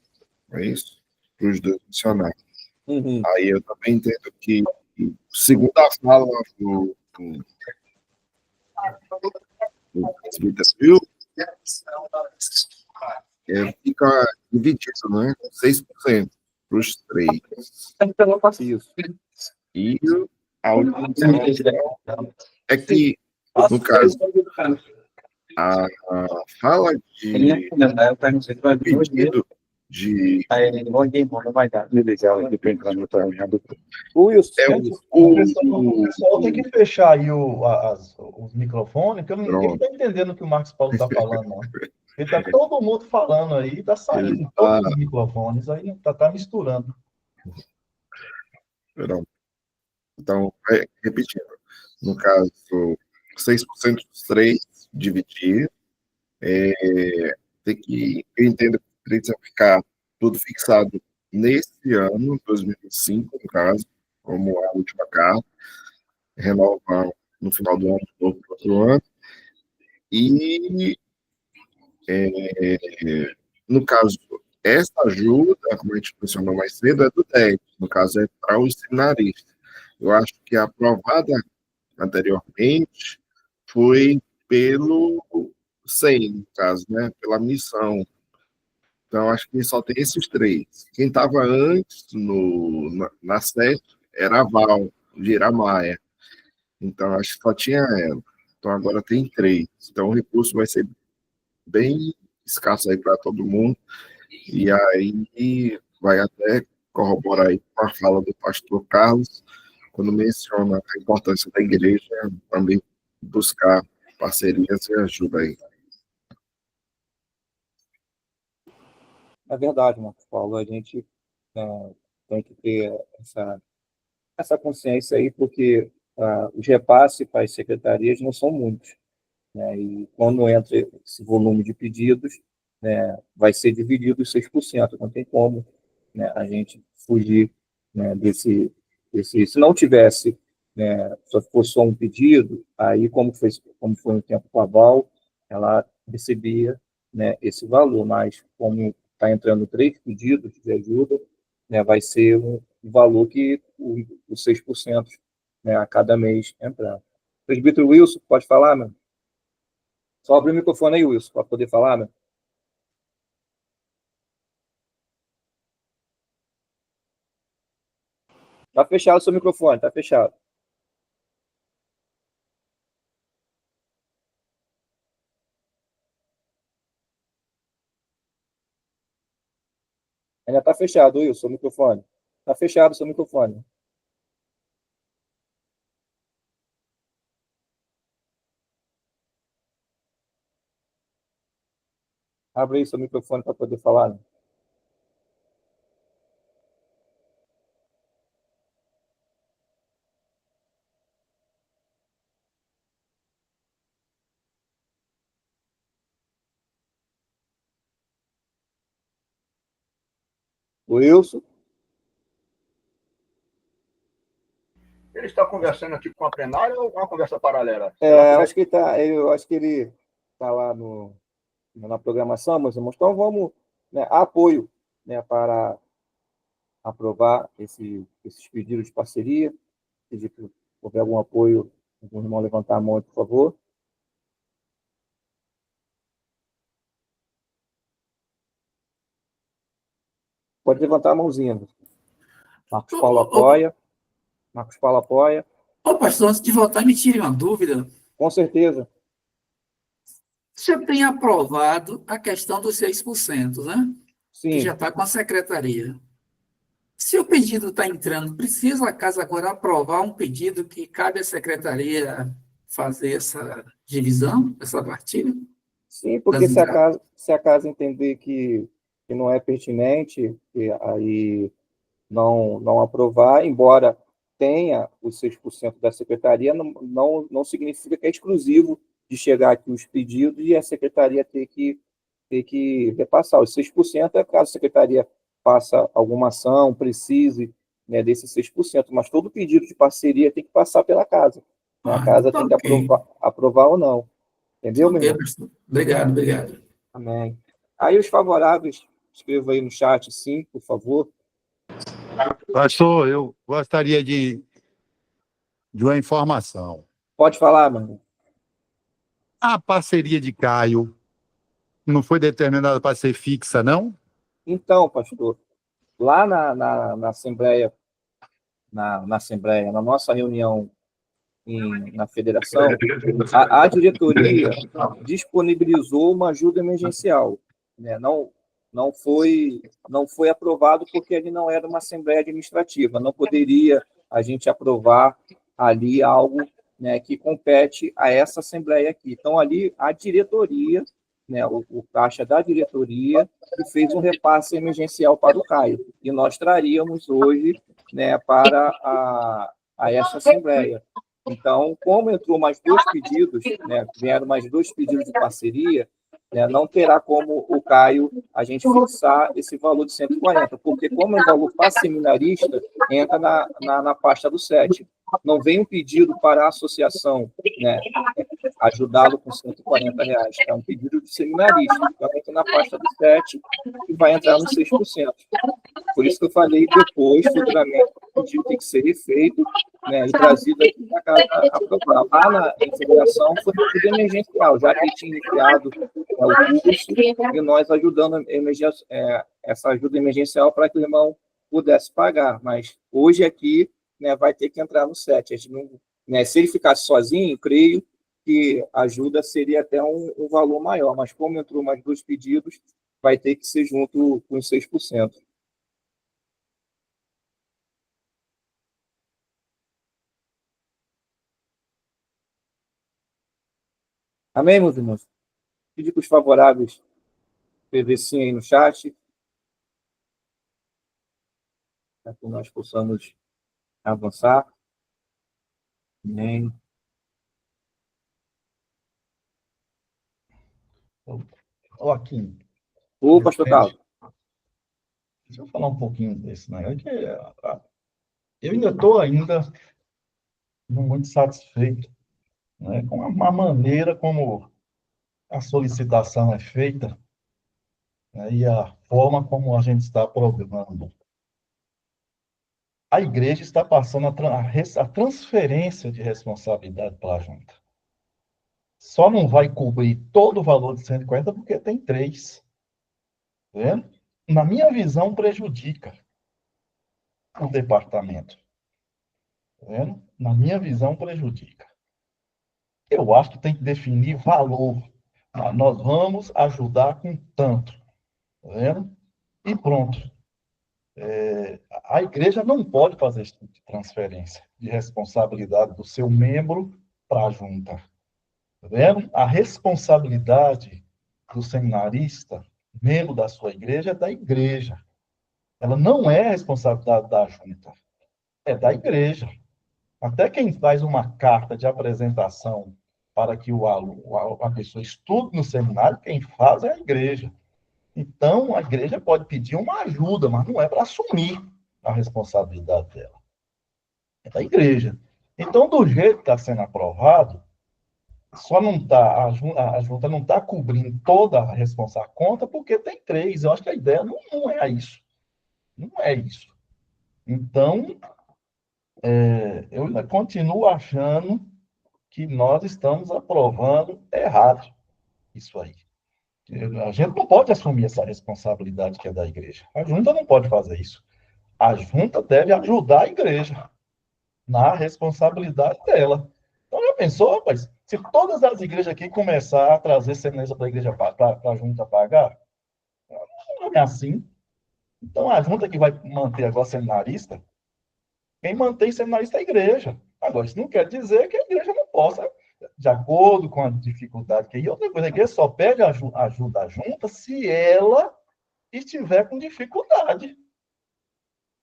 não é isso? Para os 2 missionários. Uhum. Aí eu também entendo que, segundo a fala do presbítero, fica dividido, né? 6%. para os 3. Isso. E a última é que, no caso, a fala de pedido de... O pessoal tem que fechar aí os microfones, porque ninguém está entendendo o que o Marcos Paulo está falando, não. Ele está todo mundo falando aí, está saindo todos os microfones, aí está misturando. Perdão. Então, repetindo, no caso, 6% dos 3 dividir, tem que, eu entendo que precisa ficar tudo fixado nesse ano, 2025, no caso, como a última carta, renovar no final do ano, para o outro ano, e, no caso, essa ajuda, como a gente mencionou mais cedo, é do 10, no caso, é para os seminaristas. Eu acho que a aprovada anteriormente foi pelo 100, no caso, né? Pela missão. Então, acho que só tem esses 3. Quem estava antes na 7 era a Val, de Iramaia. Então, acho que só tinha ela. Então, agora tem 3. Então, o recurso vai ser bem escasso aí para todo mundo. E aí vai até corroborar aí com a fala do pastor Carlos, quando menciona a importância da igreja também buscar parcerias e ajuda aí. É verdade, Marcos Paulo. A gente tem que ter essa consciência aí, porque os repasses para as secretarias não são muitos, né? E quando entra esse volume de pedidos, né, vai ser dividido os 6%. Não tem como, né, a gente fugir, né, desse. Se não tivesse, né, só fosse só um pedido, aí, como foi no tempo com a Val, ela recebia, né, esse valor, mas como está entrando 3 pedidos de ajuda, né, vai ser um valor que os 6%, né, a cada mês entrar. Presbítero Wilson, pode falar, meu? Só abrir o microfone aí, Wilson, para poder falar, meu. Está fechado o seu microfone, está fechado. Ainda está fechado, Wilson, seu microfone. Está fechado o seu microfone. Abre aí seu microfone para poder falar, né? Wilson? Ele está conversando aqui com a plenária ou uma conversa paralela? Eu acho que ele está lá na programação, meus irmãos. Então, vamos, né, apoio, né, para aprovar esses pedidos de parceria. Pedir que houver algum apoio, algum irmão levantar a mão, por favor. Pode levantar a mãozinha. Marcos Paulo apoia. Marcos Paulo apoia. Ô, pastor, antes de votar, me tire uma dúvida. Com certeza. Você tem aprovado a questão dos 6%, né? Sim. Que já está com a secretaria. Se o pedido está entrando, precisa a casa agora aprovar um pedido que cabe à secretaria fazer essa divisão, essa partilha? Sim, porque se a casa entender que não é pertinente, e aí não aprovar, embora tenha os 6% da secretaria, não significa que é exclusivo de chegar aqui os pedidos e a secretaria ter que repassar. Os 6% é caso a secretaria faça alguma ação, precise, né, desses 6%, mas todo pedido de parceria tem que passar pela casa. Né? A casa tem que aprovar ou não. Entendeu, meu irmão? Obrigado. Amém. Aí os favoráveis, escreva aí no chat, sim, por favor. Pastor, eu gostaria de uma informação. Pode falar, mano. A parceria de Caio não foi determinada para ser fixa, não? Então, pastor, lá na Assembleia, na nossa reunião na federação, a diretoria disponibilizou uma ajuda emergencial, né? Não foi aprovado porque ele não era uma assembleia administrativa, não poderia a gente aprovar ali algo, né, que compete a essa assembleia aqui. Então, ali, a diretoria, né, o caixa da diretoria, que fez um repasse emergencial para o Caio, e nós traríamos hoje, né, para a essa assembleia. Então, como entrou mais 2 pedidos, né, vieram mais 2 pedidos de parceria, né, não terá como o Caio a gente fixar esse valor de 140, porque como é um valor para seminarista, entra na pasta do 7. Não vem um pedido para a associação, né, ajudá-lo com R$ 140. É um pedido de seminarista, então entra na pasta do 7 e vai entrar nos 6%. Por isso que eu falei depois, futuramente, o pedido tem que ser refeito, né, e trazido aqui para casa aprovar. Lá na federação foi tudo emergencial, já que tinha iniciado o curso, e nós ajudando essa ajuda emergencial para que o irmão pudesse pagar. Mas hoje aqui, né, vai ter que entrar no 7. A gente não, né, se ele ficasse sozinho, creio que a ajuda seria até um valor maior, mas como entrou mais 2 pedidos, vai ter que ser junto com os 6%. Amém, meus irmãos? Pedir para os favoráveis escrever sim aí no chat, para que nós possamos avançar. Amém. Joaquim. Ô, pastor Carlos. Deixa eu falar um pouquinho desse negócio. Eu ainda estou muito satisfeito, né, com a maneira como a solicitação é feita, né, e a forma como a gente está programando. A igreja está passando a transferência de responsabilidade para a junta. Só não vai cobrir todo o valor de 140 porque tem 3. Tá vendo? Na minha visão, prejudica o departamento. Tá vendo? Na minha visão, prejudica. Eu acho que tem que definir valor. Nós vamos ajudar com tanto. Tá vendo? E pronto. A igreja não pode fazer esse tipo de transferência de responsabilidade do seu membro para a junta. Tá vendo? A responsabilidade do seminarista, membro da sua igreja, é da igreja. Ela não é responsabilidade da junta, é da igreja. Até quem faz uma carta de apresentação para que a pessoa estude no seminário, quem faz é a igreja. Então, a igreja pode pedir uma ajuda, mas não é para assumir a responsabilidade dela. É da igreja. Então, do jeito que está sendo aprovado, só não tá, a junta não está cobrindo toda a responsabilidade conta porque tem 3. Eu acho que a ideia não é isso. Não é isso. Então, eu ainda continuo achando que nós estamos aprovando errado isso aí. A gente não pode assumir essa responsabilidade que é da igreja. A junta não pode fazer isso. A junta deve ajudar a igreja na responsabilidade dela. Então, já pensou, rapaz? Se todas as igrejas aqui começar a trazer seminarista para a igreja, para a junta pagar, não é assim. Então, a junta que vai manter agora seminarista, quem mantém seminarista é a igreja. Agora, isso não quer dizer que a igreja não possa, de acordo com a dificuldade que é. E outra coisa, a igreja só pede ajuda à junta se ela estiver com dificuldade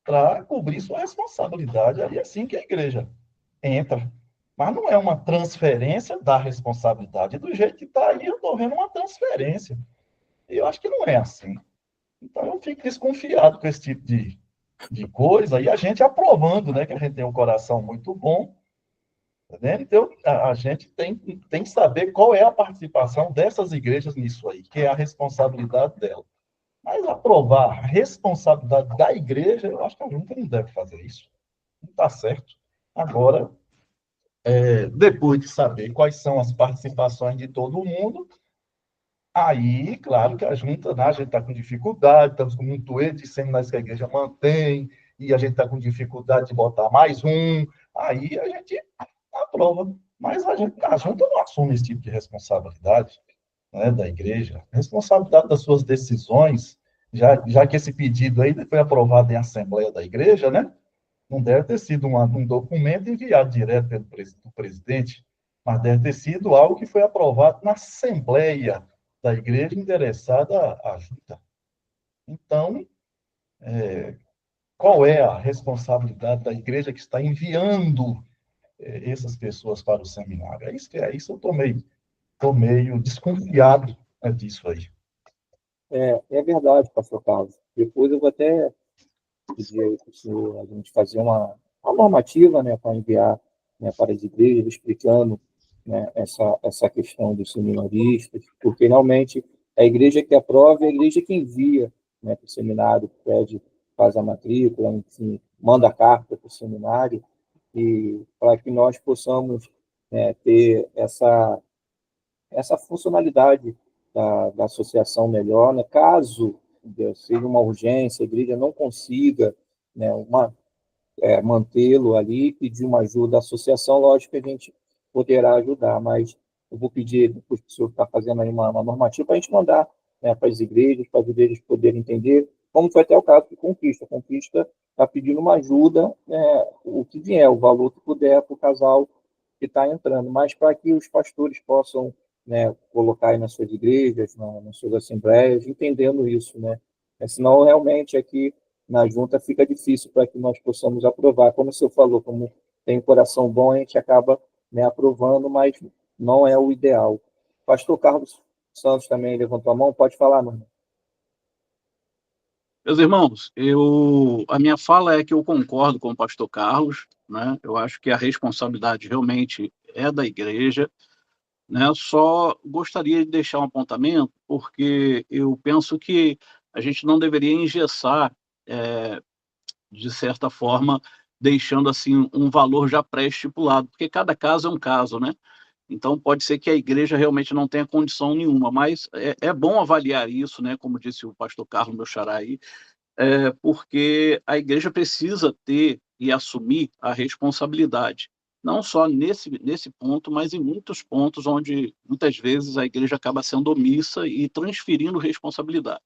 para cobrir sua responsabilidade. Aí é assim que a igreja entra. Mas não é uma transferência da responsabilidade. Do jeito que está aí, eu estou vendo uma transferência. E eu acho que não é assim. Então, eu fico desconfiado com esse tipo de coisa, e a gente aprovando, né, que a gente tem um coração muito bom, tá vendo? Então, a gente tem que saber qual é a participação dessas igrejas nisso aí, que é a responsabilidade dela. Mas aprovar a responsabilidade da igreja, eu acho que a junta não deve fazer isso. Não está certo. Agora, depois de saber quais são as participações de todo mundo, Aí, claro que a junta, né, a gente está com dificuldade, estamos com muito doente de seminários que a igreja mantém, e a gente está com dificuldade de botar mais um, aí a gente aprova. Mas a junta não assume esse tipo de responsabilidade, né, da igreja, responsabilidade das suas decisões, já que esse pedido aí foi aprovado em assembleia da igreja, né? Não deve ter sido um documento enviado direto pelo do presidente, mas deve ter sido algo que foi aprovado na assembleia da igreja endereçada à junta. Então, qual é a responsabilidade da igreja que está enviando essas pessoas para o seminário? É isso eu estou meio desconfiado, né, disso aí. É verdade, pastor Carlos. Depois eu vou até pedir aí para o senhor a gente fazer uma normativa, né, para enviar, né, para as igrejas, explicando, né, essa questão dos seminaristas, porque realmente a igreja que aprova é a igreja que envia, né, para o seminário, pede, faz a matrícula, enfim, manda a carta para o seminário, e para que nós possamos, né, ter essa funcionalidade da associação melhor, né? Caso seja uma urgência, a igreja não consiga, né, mantê-lo ali, pedir uma ajuda da associação, lógico que a gente poderá ajudar, mas eu vou pedir, depois que o senhor está fazendo aí uma normativa, para a gente mandar, né, para as igrejas poderem entender, como foi até o caso de Conquista. A Conquista está pedindo uma ajuda, o que vier, o valor que puder para o casal que está entrando, mas para que os pastores possam, né, colocar aí nas suas igrejas, nas suas assembleias, entendendo isso, né? Senão, realmente, aqui na junta fica difícil para que nós possamos aprovar. Como o senhor falou, como tem coração bom, a gente acaba, né, aprovando, mas não é o ideal. Pastor Carlos Santos também levantou a mão, pode falar, mano. Meus irmãos, a minha fala é que eu concordo com o pastor Carlos, né? Eu acho que a responsabilidade realmente é da igreja, né? Só gostaria de deixar um apontamento, porque eu penso que a gente não deveria engessar, de certa forma, deixando assim um valor já pré-estipulado, porque cada caso é um caso, né? Então pode ser que a igreja realmente não tenha condição nenhuma, mas é bom avaliar isso, né? Como disse o pastor Carlos, meu xará aí, porque a igreja precisa ter e assumir a responsabilidade, não só nesse ponto, mas em muitos pontos onde, muitas vezes, a igreja acaba sendo omissa e transferindo responsabilidade.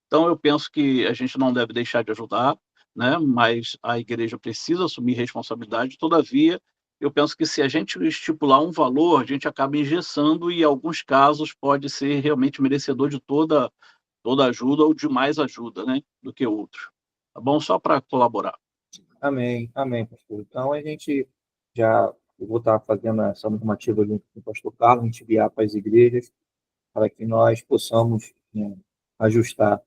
Então, eu penso que a gente não deve deixar de ajudar, né? Mas a igreja precisa assumir responsabilidade. Todavia, eu penso que se a gente estipular um valor, a gente acaba engessando e, em alguns casos, pode ser realmente merecedor de toda ajuda ou de mais ajuda, né, do que outros. Tá bom? Só para colaborar. Amém, pastor. Então, eu vou estar fazendo essa normativa junto com o pastor Carlos, a gente enviar para as igrejas, para que nós possamos, né, ajustar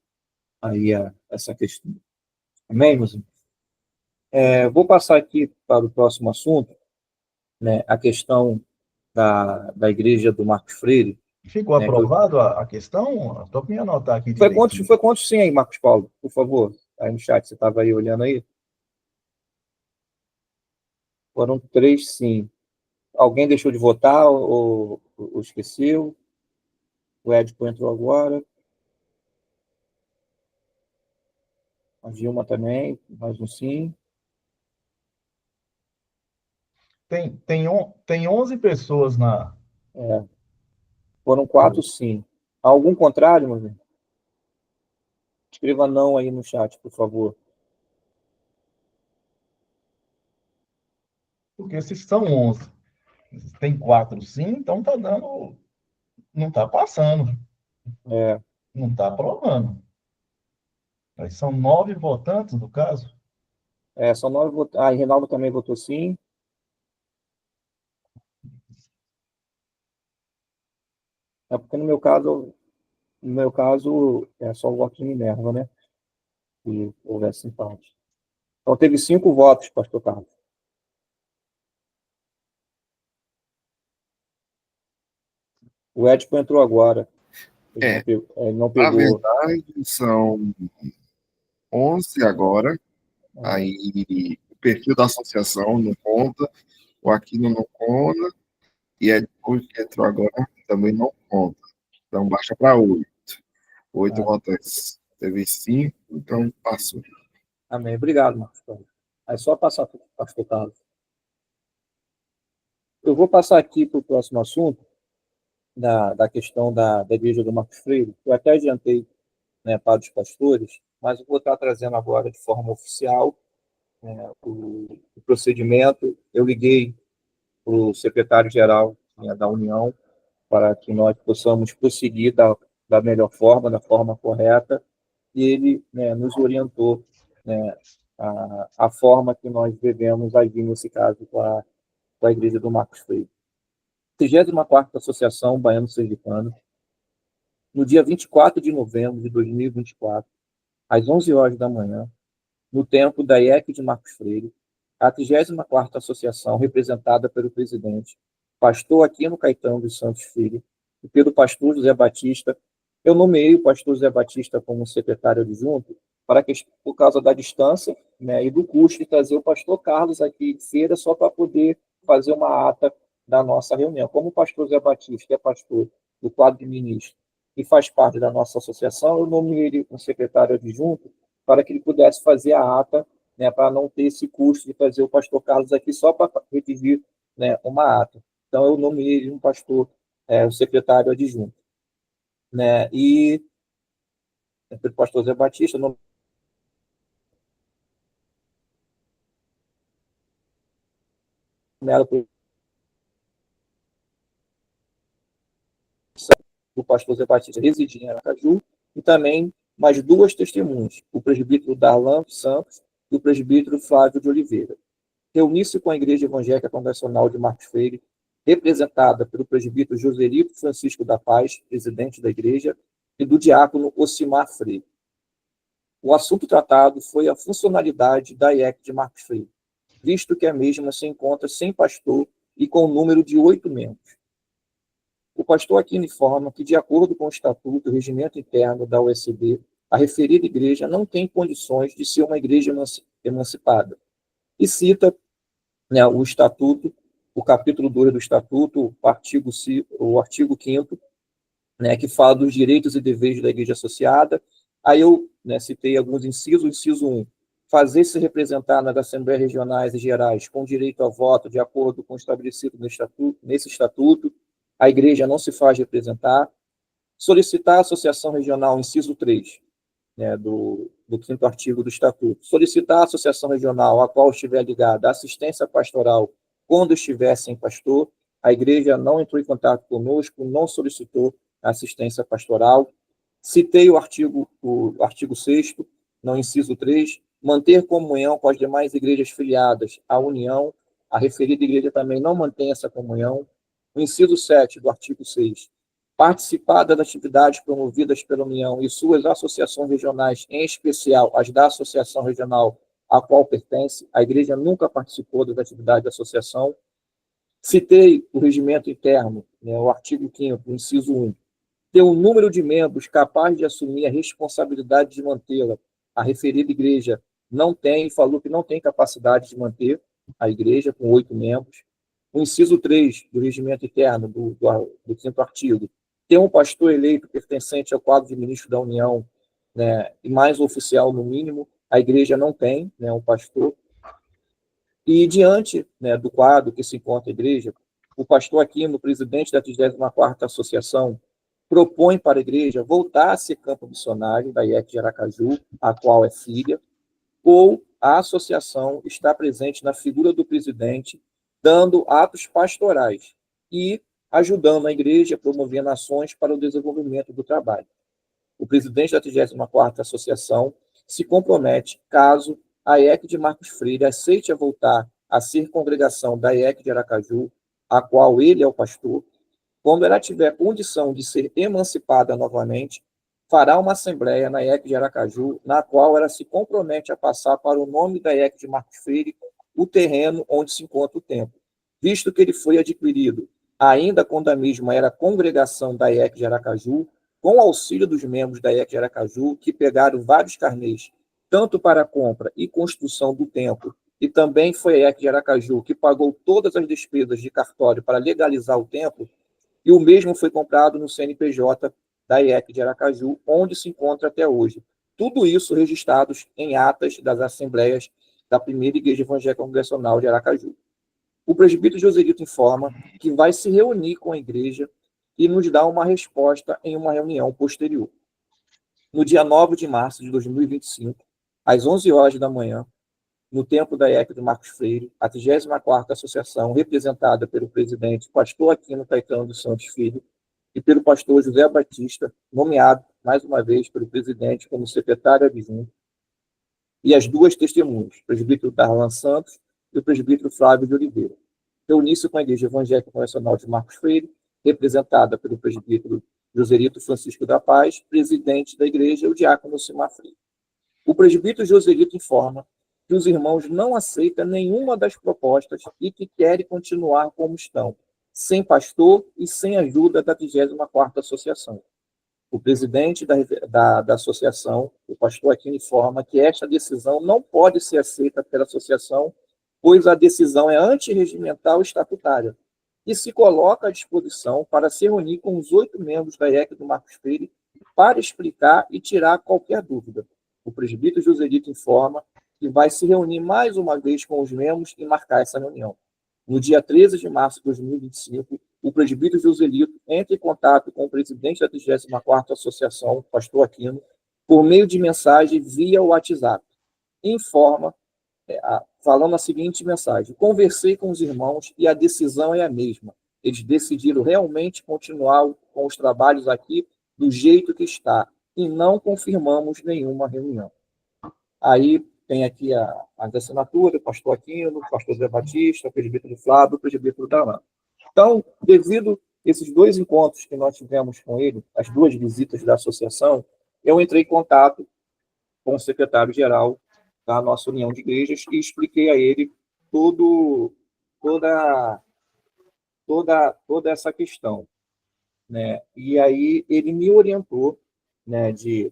aí essa questão. Amém, meus irmãos? Vou passar aqui para o próximo assunto, né, a questão da igreja do Marcos Freire. Ficou, né, aprovado a questão? Estou para me anotar aqui direitinho. Foi quantos sim aí, Marcos Paulo? Por favor, aí no chat, você estava aí olhando aí? Foram 3 sim. Alguém deixou de votar ou esqueceu? O Edipo entrou agora. A Dilma também, mais um sim. Tem 11 pessoas na... Foram 4 sim. Algum contrário, meu irmão? Escreva não aí no chat, por favor. Porque se são 11, tem 4 sim, então está dando... Não está passando. Não está aprovando. Mas são 9 votantes, no caso? São 9 votantes. Ah, e Reinaldo também votou sim. Porque no meu caso, é só o voto de Minerva, né? Se houvesse empate. Então, teve 5 votos, pastor Carlos. O Edipo entrou agora. Ele não pegou. Na verdade, são 11 agora. Aí, o perfil da associação não conta, o Aquino não conta, e depois que entrou agora também não conta. Então, baixa para 8. 8 Ah. votantes. Teve 5, então passou. Amém. Obrigado, Marcos Paulo. Aí só passar para o pastor Carlos. Eu vou passar aqui para o próximo assunto, da questão da igreja do Marcos Freire. Eu até adiantei, né, para os pastores, mas eu vou estar trazendo agora de forma oficial, né, o procedimento. Eu liguei para o secretário-geral, né, da União, para que nós possamos prosseguir da melhor forma, da forma correta, e ele, né, nos orientou, né, a forma que nós devemos agir nesse caso com a igreja do Marcos Freire. 34ª Associação Baiano-Sergipano, no dia 24 de novembro de 2024, às 11 horas da manhã, no templo da IEC de Marcos Freire, a 34ª Associação, representada pelo presidente, pastor Aquino Caetano dos Santos Filho, e pelo pastor José Batista. Eu nomeei o pastor José Batista como secretário adjunto para que, por causa da distância, né, e do custo de trazer o pastor Carlos aqui de feira só para poder fazer uma ata da nossa reunião. Como o pastor José Batista, que é pastor do quadro de ministros e faz parte da nossa associação, eu nomeei ele como secretário adjunto para que ele pudesse fazer a ata, né, para não ter esse custo de fazer o pastor Carlos aqui só para redigir, né, uma ata. Então, eu nomeei ele um pastor, o secretário adjunto. Né, e pelo pastor Zé Batista, o pastor Zé Batista residia em Aracaju, e também mais duas testemunhas, o presbítero Darlan Santos e o presbítero Flávio de Oliveira. Reuniu-se com a Igreja Evangélica Congregacional de Marcos Freire, representada pelo presbítero Joselito Francisco da Paz, presidente da igreja, e do diácono Ocimar Freire. O assunto tratado foi a funcionalidade da IEC de Marcos Freire, visto que a mesma se encontra sem pastor e com o número de 8 membros. O pastor Aquino informa que, de acordo com o Estatuto e o Regimento Interno da USB, a referida igreja não tem condições de ser uma igreja emancipada. E cita, né, o Estatuto, o capítulo 2 do Estatuto, o artigo 5º, né, que fala dos direitos e deveres da igreja associada. Aí eu, né, citei alguns incisos. O inciso 1, fazer-se representar nas Assembleias Regionais e Gerais com direito a voto de acordo com o estabelecido nesse estatuto. A igreja não se faz representar. Solicitar a associação regional, inciso 3, né, do 5º artigo do estatuto. Solicitar a associação regional a qual estiver ligada a assistência pastoral quando estiver sem pastor. A igreja não entrou em contato conosco, não solicitou assistência pastoral. Citei o artigo 6º, no inciso 3, manter comunhão com as demais igrejas filiadas à União. A referida igreja também não mantém essa comunhão. O inciso 7 do artigo 6, participar das atividades promovidas pela União e suas associações regionais, em especial as da associação regional a qual pertence. A igreja nunca participou das atividades da associação. Citei o regimento interno, né, o artigo 5º, inciso 1, ter um número de membros capaz de assumir a responsabilidade de mantê-la. A referida igreja não tem, falou que não tem capacidade de manter a igreja com 8 membros. O inciso 3 do regimento interno do 5º artigo, ter um pastor eleito pertencente ao quadro de ministro da União, né, e mais oficial no mínimo. A igreja não tem, né, um pastor. E diante, né, do quadro que se encontra a igreja, o pastor Aquino, presidente da 34ª Associação, propõe para a igreja voltar a ser campo missionário da IEC de Aracaju, a qual é filha, ou a associação está presente na figura do presidente, dando atos pastorais e ajudando a igreja a promover ações para o desenvolvimento do trabalho. O presidente da 34ª Associação se compromete, caso a IEC de Marcos Freire aceite a voltar a ser congregação da IEC de Aracaju, a qual ele é o pastor, quando ela tiver condição de ser emancipada novamente, fará uma assembleia na IEC de Aracaju, na qual ela se compromete a passar para o nome da IEC de Marcos Freire o terreno onde se encontra o templo, visto que ele foi adquirido, ainda quando a mesma era congregação da IEC de Aracaju, com o auxílio dos membros da IEC de Aracaju, que pegaram vários carnês, tanto para a compra e construção do templo, e também foi a IEC de Aracaju que pagou todas as despesas de cartório para legalizar o templo, e o mesmo foi comprado no CNPJ da IEC de Aracaju, onde se encontra até hoje. Tudo isso registrados em atas das assembleias da primeira Igreja Evangélica Congregacional de Aracaju. O presbítero Joselito informa que vai se reunir com a igreja e nos dar uma resposta em uma reunião posterior. No dia 9 de março de 2025, às 11 horas da manhã, no templo da IEC do Marcos Freire, a 34ª associação, representada pelo presidente pastor Aquino Caetano dos Santos Filho e pelo pastor José Batista, nomeado, mais uma vez, pelo presidente como secretário adjunto, e as duas testemunhas, o presbítero Darlan Santos e o presbítero Flávio de Oliveira. Reunir-se com a Igreja Evangélica Congregacional de Marcos Freire, representada pelo presbítero Joselito Francisco da Paz, presidente da igreja, o diácono Simar Freire. O presbítero Joselito informa que os irmãos não aceitam nenhuma das propostas e que querem continuar como estão, sem pastor e sem ajuda da 34ª associação. O presidente da associação, o pastor Aquino, informa que esta decisão não pode ser aceita pela associação, pois a decisão é antirregimental e estatutária, e se coloca à disposição para se reunir com os 8 membros da IEC do Marcos Freire para explicar e tirar qualquer dúvida. O presbítero Joselito informa que vai se reunir mais uma vez com os membros e marcar essa reunião. No dia 13 de março de 2025, o presbítero Joselito entra em contato com o presidente da 34ª Associação, pastor Aquino, por meio de mensagem via WhatsApp. Informa, falando a seguinte mensagem: conversei com os irmãos e a decisão é a mesma. Eles decidiram realmente continuar com os trabalhos aqui do jeito que está e não confirmamos nenhuma reunião. Aí tem aqui a assinatura, o pastor Aquino, o pastor Zé Batista, o presbítero Flávio, o presbítero Darlan. Então, devido a esses 2 encontros que nós tivemos com ele, as 2 visitas da associação, eu entrei em contato com o secretário-geral da nossa União de Igrejas e expliquei a ele toda essa questão, né? E aí ele me orientou, né, de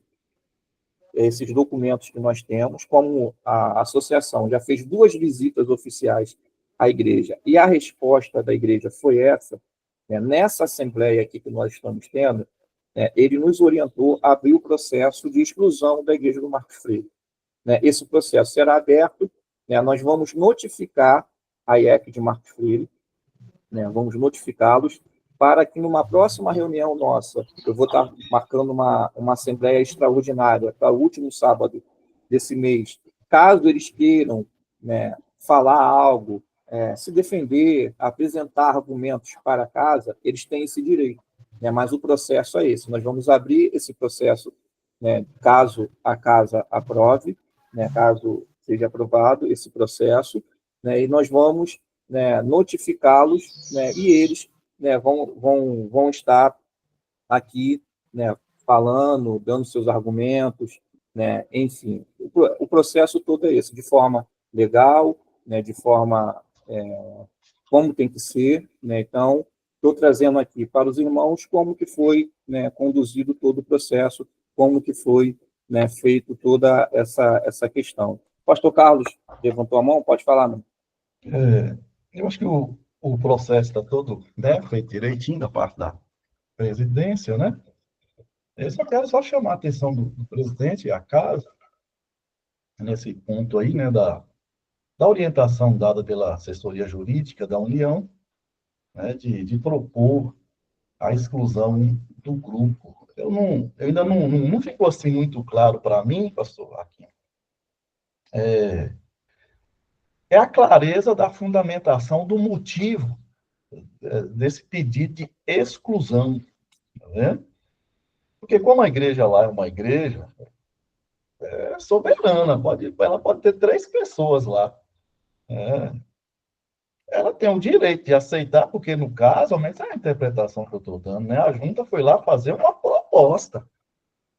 esses documentos que nós temos, como a associação já fez 2 visitas oficiais à igreja e a resposta da igreja foi essa, né, nessa assembleia aqui que nós estamos tendo, né, ele nos orientou a abrir o processo de exclusão da igreja do Marcos Freire. Né, esse processo será aberto, né, nós vamos notificar a IEC de Marcos Freire, né, vamos notificá-los para que numa próxima reunião nossa, eu vou estar marcando uma assembleia extraordinária para o último sábado desse mês, caso eles queiram, né, falar algo, se defender, apresentar argumentos para a casa, eles têm esse direito, né, mas o processo é esse, nós vamos abrir esse processo, né, caso a casa aprove, né, caso seja aprovado esse processo, né, e nós vamos, né, notificá-los, né, e eles, né, vão estar aqui, né, falando, dando seus argumentos, né, enfim. O processo todo é esse, de forma legal, né, de forma como tem que ser, né. Então, estou trazendo aqui para os irmãos como que foi, né, conduzido todo o processo, como que foi, né, feito toda essa questão. Pastor Carlos levantou a mão, pode falar, não? Eu acho que o processo está todo, né, feito direitinho da parte da presidência, né? Eu só quero chamar a atenção do presidente e a casa nesse ponto aí, né, da orientação dada pela assessoria jurídica da União, né, de propor a exclusão do grupo. Ainda não ficou assim muito claro para mim, pastor Aquino. É a clareza da fundamentação do motivo desse pedido de exclusão, tá vendo? Porque como a igreja lá é uma igreja soberana, ela pode ter 3 pessoas lá. Ela tem o direito de aceitar, porque no caso, ao menos é a interpretação que eu estou dando, né? A junta foi lá fazer uma proposta.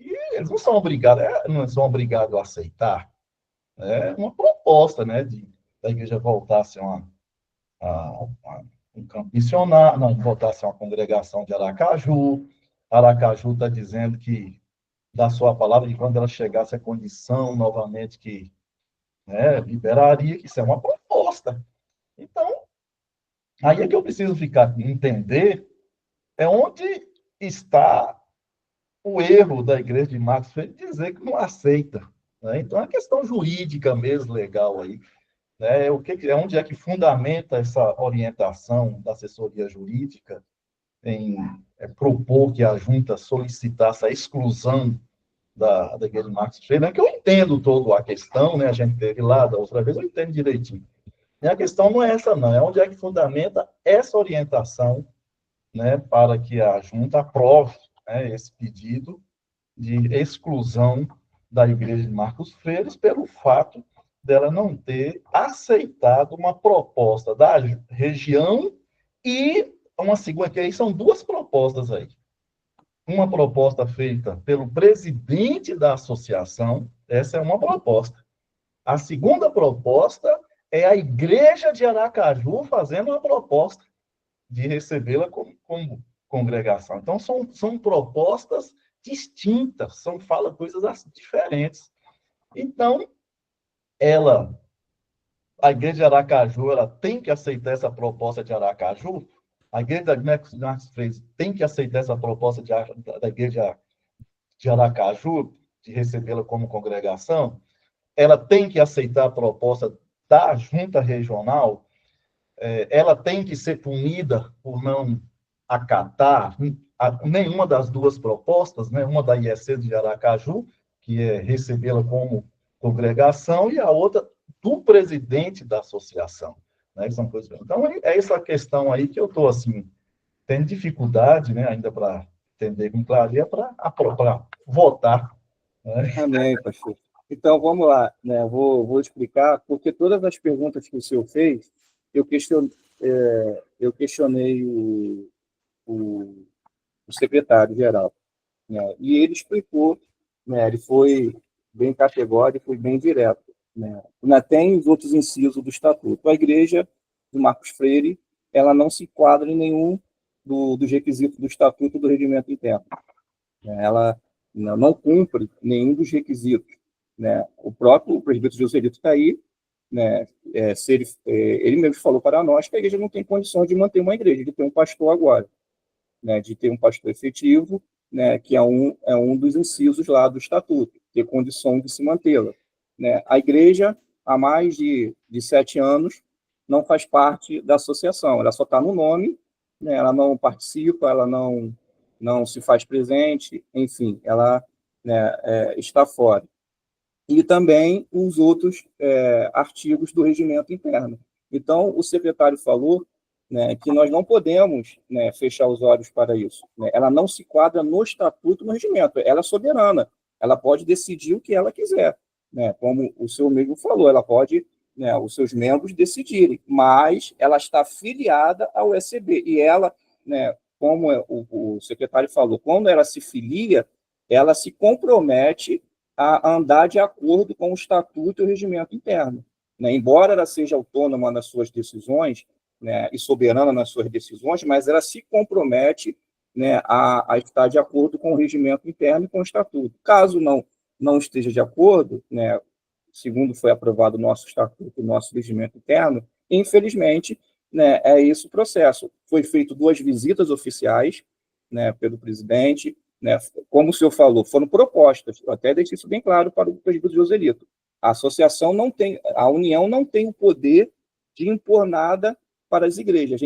E eles não são obrigados a aceitar. É uma proposta, né? Da igreja voltar a ser um campo missionário, não, voltar a ser uma congregação de Aracaju. Aracaju está dizendo que, da sua palavra, que quando ela chegasse à condição novamente que, né, liberaria, que isso é uma proposta. Então, aí é que eu preciso entender onde está o erro da igreja de Marcos foi dizer que não aceita, né? Então, é uma questão jurídica mesmo, legal aí, né? Onde é que fundamenta essa orientação da assessoria jurídica em propor que a junta solicitasse a exclusão da igreja de Marcos Freire, né? Que eu entendo toda a questão, né? A gente teve lá da outra vez, eu entendo direitinho. E a questão não é essa, não. É onde é que fundamenta essa orientação, né? Para que a junta aprove, né, esse pedido de exclusão da igreja de Marcos Freire pelo fato dela não ter aceitado uma proposta da região e uma segunda, que aí são duas propostas aí. Uma proposta feita pelo presidente da associação, essa é uma proposta. A segunda proposta é a igreja de Aracaju fazendo uma proposta de recebê-la como congregação. Então, são propostas distintas, fala coisas diferentes. Então, a igreja de Aracaju, ela tem que aceitar essa proposta de Aracaju, a igreja de Marcos Freire tem que aceitar essa proposta da igreja de Aracaju, de recebê-la como congregação, ela tem que aceitar a proposta da junta regional, ela tem que ser punida por não acatar nenhuma das duas propostas, né? Uma da IEC de Aracaju, que é recebê-la como congregação, e a outra do presidente da associação. Né? São coisas... Então, é essa questão aí que eu estou, assim, tendo dificuldade, né, ainda para entender com clareza, para votar. Né? Amém, pastor. Então, vamos lá, né? Vou explicar, porque todas as perguntas que o senhor fez, eu questionei o secretário-geral, né? E ele explicou, né? Ele foi bem categórico e bem direto, né? Ainda tem os outros incisos do Estatuto. A igreja de Marcos Freire, ela não se enquadra em nenhum dos requisitos do Estatuto do Regimento Interno. Ela não cumpre nenhum dos requisitos, né? O próprio presbítero Joselito está aí, né? Ele mesmo falou para nós que a igreja não tem condições de manter uma igreja, de ter um pastor agora, né? De ter um pastor efetivo, né? Que é um dos incisos lá do Estatuto, ter condição de se mantê-la, né? A igreja, há mais de 7 anos, não faz parte da associação, ela só está no nome, né? Ela não participa, ela não se faz presente, enfim, ela, né, está fora. E também os outros artigos do regimento interno. Então, o secretário falou, né, que nós não podemos, né, fechar os olhos para isso, né? Ela não se quadra no estatuto, no regimento, ela é soberana, ela pode decidir o que ela quiser, né? Como o senhor mesmo falou, ela pode, né, os seus membros decidirem, mas ela está filiada ao SCB, e ela, né, como o secretário falou, quando ela se filia, ela se compromete a andar de acordo com o estatuto e o regimento interno, né? Embora ela seja autônoma nas suas decisões, né, e soberana nas suas decisões, mas ela se compromete, né, a estar de acordo com o regimento interno e com o estatuto. Caso não esteja de acordo, né, segundo foi aprovado o nosso estatuto, o nosso regimento interno, infelizmente, né, é esse o processo. Foi feito 2 visitas oficiais, né, pelo presidente, né, como o senhor falou, foram propostas, eu até deixei isso bem claro para o presbítero Joselito. A associação a União não tem o poder de impor nada para as igrejas.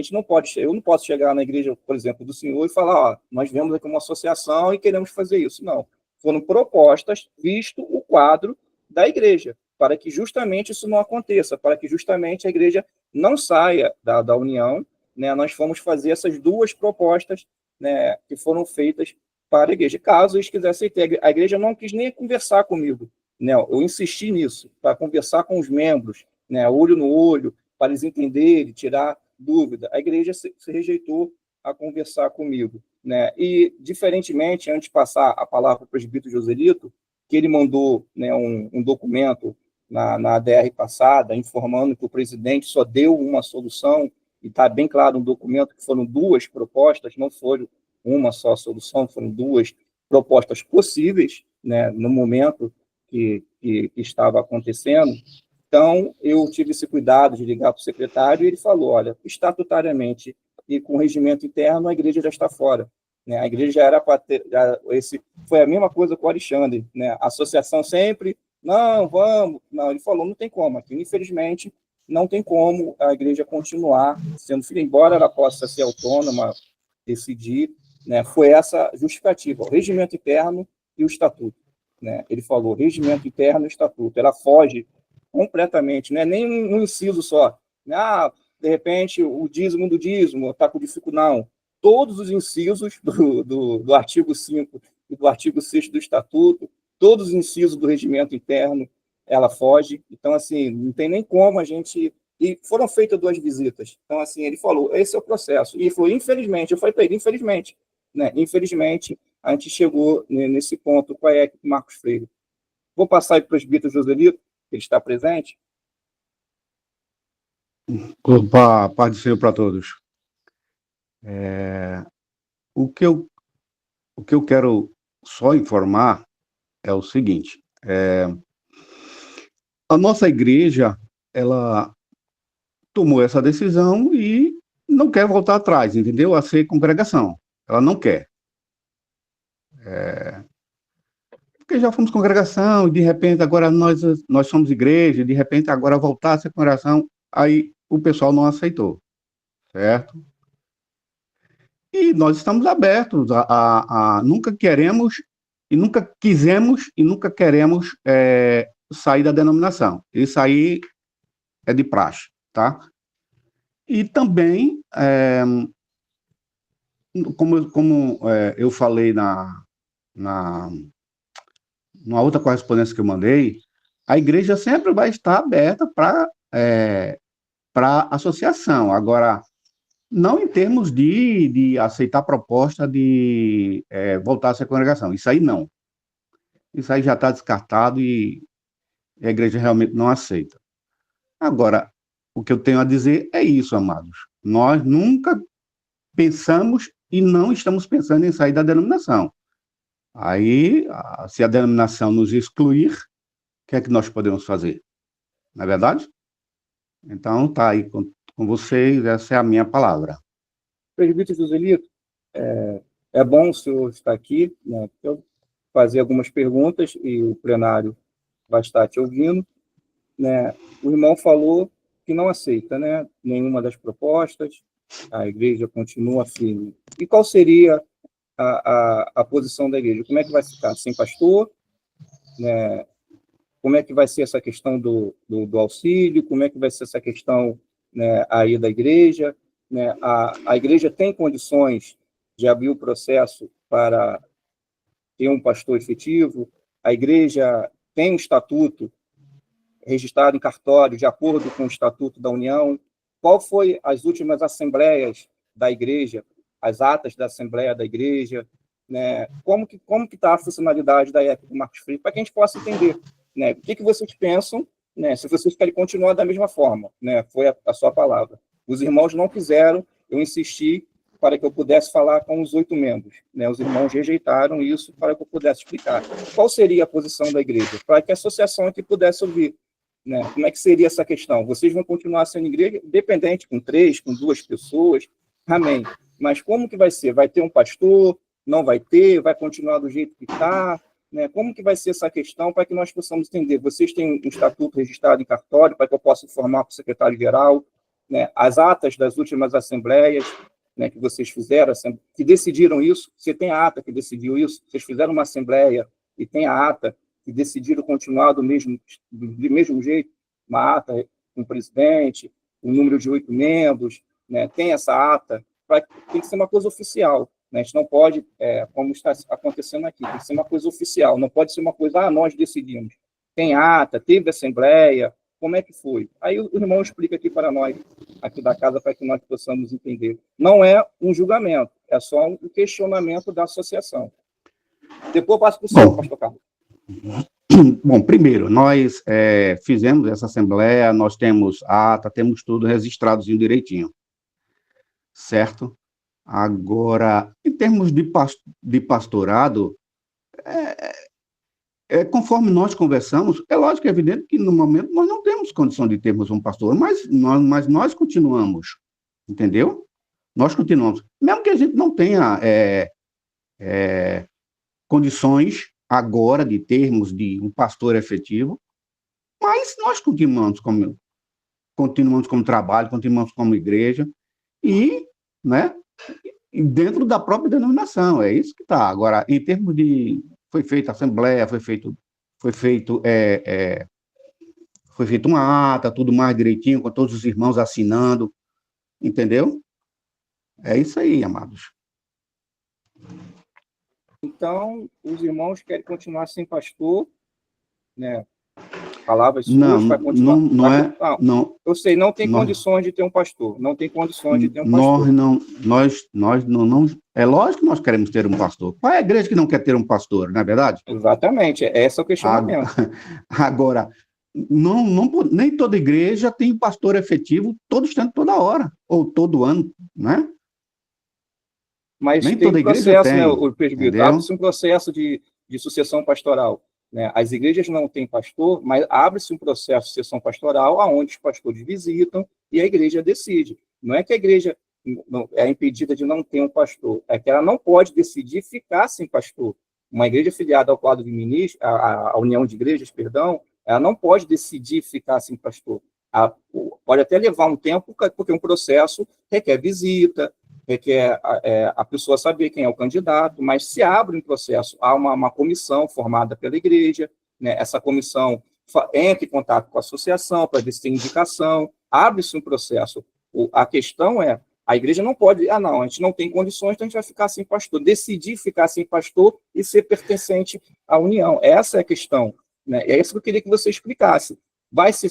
Eu não posso chegar na igreja, por exemplo, do senhor e falar, ó, nós viemos aqui uma associação e queremos fazer isso. Não. Foram propostas, visto o quadro da igreja, para que justamente isso não aconteça, para que justamente a igreja não saia da União, né? Nós fomos fazer essas 2 propostas, né, que foram feitas para a igreja. Caso eles quisessem ter, a igreja não quis nem conversar comigo, né? Eu insisti nisso, para conversar com os membros, né, olho no olho, para eles entenderem, tirar dúvida. A igreja se rejeitou a conversar comigo, né? E, diferentemente, antes de passar a palavra para o presbítero Joselito, que ele mandou, né, um documento na ADR passada, informando que o presidente só deu uma solução, e está bem claro no documento que foram 2 propostas, não foram uma só solução, foram 2 propostas possíveis, né, no momento que estava acontecendo. Então, eu tive esse cuidado de ligar para o secretário e ele falou, olha, estatutariamente e com o regimento interno, a igreja já está fora. né? A igreja já era para ter, foi a mesma coisa com o Alexandre, né? A associação sempre, não, vamos, não, ele falou, não tem como, aqui, infelizmente, não tem como a igreja continuar sendo filha, embora ela possa ser autônoma, decidir, né? Foi essa justificativa, o regimento interno e o estatuto, né? Ele falou, regimento interno e estatuto, ela foge completamente, não é nem um inciso só, né? De repente, o dízimo do dízimo está com dificuldade, não. Todos os incisos do artigo 5 e do artigo 6 do estatuto, todos os incisos do regimento interno, ela foge. Então, assim, não tem nem como a gente... E foram feitas 2 visitas. Então, assim, ele falou, esse é o processo. E ele falou, infelizmente, eu falei para ele, infelizmente, né? Infelizmente, a gente chegou nesse ponto com a EC Marcos Freire. Vou passar aí para o presbítero Joselito, ele está presente. Opa, paz do Senhor para todos. O que eu quero só informar é o seguinte, a nossa igreja, ela tomou essa decisão e não quer voltar atrás, entendeu? A ser congregação, ela não quer. Porque já fomos congregação, e de repente agora nós somos igreja, e de repente agora voltar a ser congregação, aí o pessoal não aceitou, certo? E nós estamos abertos nunca queremos, e nunca quisemos, e nunca queremos sair da denominação. Isso aí é de praxe, tá? E também, como eu falei numa outra correspondência que eu mandei, a igreja sempre vai estar aberta para associação. Agora, não em termos de aceitar a proposta de voltar a ser congregação. Isso aí não. Isso aí já está descartado e a igreja realmente não aceita. Agora, o que eu tenho a dizer é isso, amados. Nós nunca pensamos e não estamos pensando em sair da denominação. Aí, se a denominação nos excluir, o que é que nós podemos fazer? Não é verdade? Então, está aí com vocês, essa é a minha palavra. Presbítero Joselito, é bom o senhor estar aqui, né? Eu fazer algumas perguntas e o plenário vai estar te ouvindo, né? O irmão falou que não aceita, né, nenhuma das propostas, a igreja continua firme. E qual seria a posição da igreja? Como é que vai ficar? Sem pastor? Né? Como é que vai ser essa questão do auxílio? Como é que vai ser essa questão, né, aí da igreja? Né? A igreja tem condições de abrir o processo para ter um pastor efetivo? A igreja tem um estatuto registrado em cartório de acordo com o Estatuto da União? Qual foi as últimas assembleias da igreja, as atas da assembleia da igreja? Né? Como que está a funcionalidade da EC do Marcos Freire, para que a gente possa entender, né? O que vocês pensam, né? Se vocês querem continuar da mesma forma, né? Foi a sua palavra. Os irmãos não quiseram, eu insisti para que eu pudesse falar com os 8 membros, né? Os irmãos rejeitaram isso para que eu pudesse explicar. Qual seria a posição da igreja? Para que a associação aqui pudesse ouvir, né? Como é que seria essa questão? Vocês vão continuar sendo igreja independente, com 3, com 2 pessoas? Amém. Mas como que vai ser? Vai ter um pastor? Não vai ter? Vai continuar do jeito que está? Né? Como que vai ser essa questão para que nós possamos entender? Vocês têm um estatuto registrado em cartório para que eu possa informar para o secretário-geral, né? As atas das últimas assembleias, né, que vocês fizeram, que decidiram isso? Você tem a ata que decidiu isso? Vocês fizeram uma assembleia e tem a ata que decidiram continuar do mesmo jeito? Uma ata com o presidente, um número de 8 membros, né? Tem essa ata? Tem que ser uma coisa oficial. Né? A gente não pode, como está acontecendo aqui, tem que ser uma coisa oficial, não pode ser uma coisa, nós decidimos. Tem ata, teve assembleia, como é que foi? Aí o irmão explica aqui para nós, aqui da casa, para que nós possamos entender. Não é um julgamento, é só um questionamento da associação. Depois eu passo para o senhor, pastor Carlos. Bom, primeiro, nós fizemos essa assembleia, nós temos ata, temos tudo registradozinho direitinho, certo? Agora, em termos de pastorado, conforme nós conversamos, é lógico, é evidente que no momento nós não temos condição de termos um pastor, mas nós continuamos, entendeu? Nós continuamos. Mesmo que a gente não tenha condições agora de termos de um pastor efetivo, mas nós continuamos como trabalho, continuamos como igreja, e, né, dentro da própria denominação, é isso que está. Agora, em termos de... Foi feita assembleia, foi feito uma ata, tudo mais direitinho, com todos os irmãos assinando, entendeu? É isso aí, amados. Então, os irmãos querem continuar sem pastor, né? Palavras suas, Não, vai continuar. não é. Não, eu sei, não tem condições de ter um pastor. Não tem condições de ter um pastor. Nós não. É lógico que nós queremos ter um pastor. Qual é a igreja que não quer ter um pastor, não é verdade? Exatamente, esse é o questionamento. Agora, nem toda igreja tem um pastor efetivo todo instante, toda hora, ou todo ano, né? Mas nem tem toda processo, igreja né, tem, o presbítero, abre-se um processo de sucessão pastoral. Né? As igrejas não têm pastor, mas abre-se um processo de sucessão pastoral onde os pastores visitam e a igreja decide. Não é que a igreja é impedida de não ter um pastor, é que ela não pode decidir ficar sem pastor. Uma igreja filiada ao quadro de ministros, a União de Igrejas, perdão, ela não pode decidir ficar sem pastor. Pode até levar um tempo, porque um processo requer visita, requer a pessoa saber quem é o candidato, mas se abre um processo, há uma comissão formada pela igreja, né? Essa comissão entra em contato com a associação para ver se tem indicação, abre-se um processo. A questão é, a igreja não pode, não, a gente não tem condições, então a gente vai ficar sem pastor, decidir ficar sem pastor e ser pertencente à união. Essa é a questão, né? É isso que eu queria que você explicasse. Vai se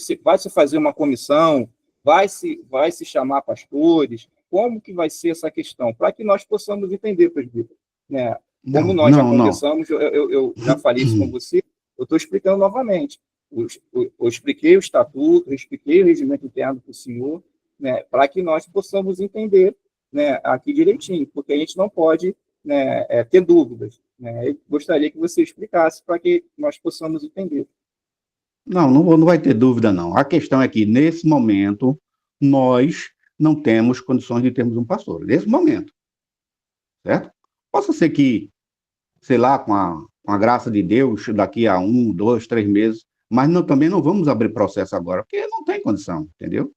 fazer uma comissão, vai se chamar pastores, como que vai ser essa questão? Para que nós possamos entender, presbítero. Né? Como nós já conversamos, eu já falei isso com você, eu estou explicando novamente. Eu expliquei o estatuto, eu expliquei o regimento interno para o senhor, né, para que nós possamos entender, né, aqui direitinho, porque a gente não pode, né, ter dúvidas. Né? Eu gostaria que você explicasse para que nós possamos entender. Não vai ter dúvida, não. A questão é que, nesse momento, nós não temos condições de termos um pastor, nesse momento, certo? Possa ser que, sei lá, com a graça de Deus, daqui a 1, 2, 3 meses, mas também não vamos abrir processo agora, porque não tem condição, entendeu?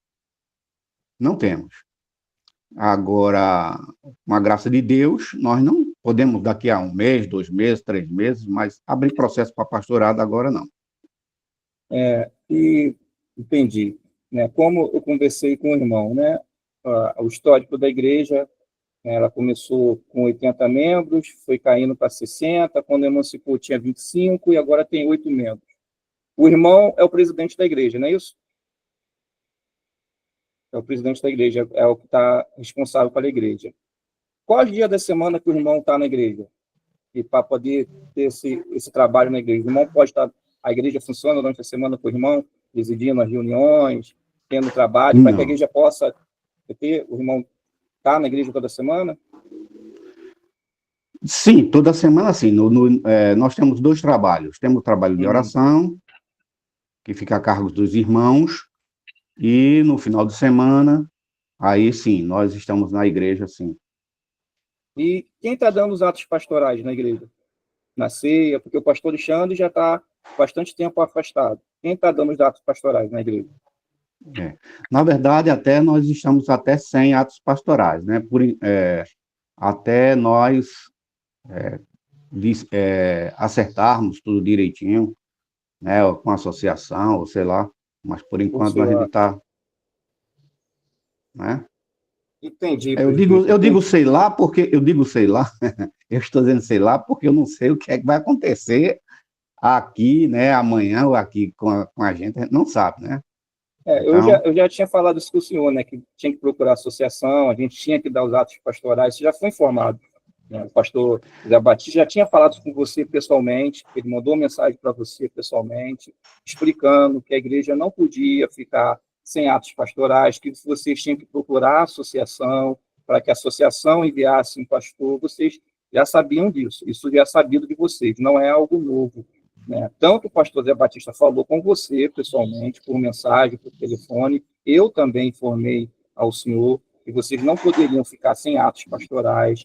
Não temos. Agora, com a graça de Deus, nós não podemos, daqui a 1 mês, 2 meses, 3 meses, mas abrir processo para pastorado agora não. E entendi. Né? Como eu conversei com o irmão, né? O histórico da igreja, ela começou com 80 membros, foi caindo para 60, quando emancipou tinha 25 e agora tem 8 membros. O irmão é o presidente da igreja, não é isso? É o presidente da igreja, é o que está responsável pela igreja. Qual dia da semana que o irmão está na igreja? E para poder ter esse trabalho na igreja, o irmão pode estar... A igreja funciona durante a semana com o irmão, presidindo as reuniões, tendo trabalho, para que a igreja possa ter... O irmão está na igreja toda semana? Sim, toda semana sim. Nós temos 2 trabalhos. Temos o trabalho de oração, que fica a cargo dos irmãos, e no final de semana, aí sim, nós estamos na igreja, sim. E quem está dando os atos pastorais na igreja? Na ceia, porque o pastor Alexandre já está bastante tempo afastado. Quem está dando os atos pastorais na igreja? Na verdade, nós estamos até sem atos pastorais, né? Até nós acertarmos tudo direitinho, né? Com a associação, ou sei lá, mas por enquanto a gente está... Né? Entendi. Eu digo sei lá, porque eu digo sei lá, eu estou dizendo sei lá, porque eu não sei o que é que vai acontecer aqui, né? Amanhã ou aqui com a gente não sabe, né? Então... eu já tinha falado isso com o senhor, né? Que tinha que procurar associação, a gente tinha que dar os atos pastorais, você já foi informado. Né? O pastor Zé Batista já tinha falado com você pessoalmente, ele mandou mensagem para você pessoalmente, explicando que a igreja não podia ficar sem atos pastorais, que vocês tinham que procurar a associação, para que a associação enviasse um pastor, vocês já sabiam disso, isso já é sabido de vocês, não é algo novo. Né? Tanto o pastor Zé Batista falou com você, pessoalmente, por mensagem, por telefone, eu também informei ao senhor que vocês não poderiam ficar sem atos pastorais,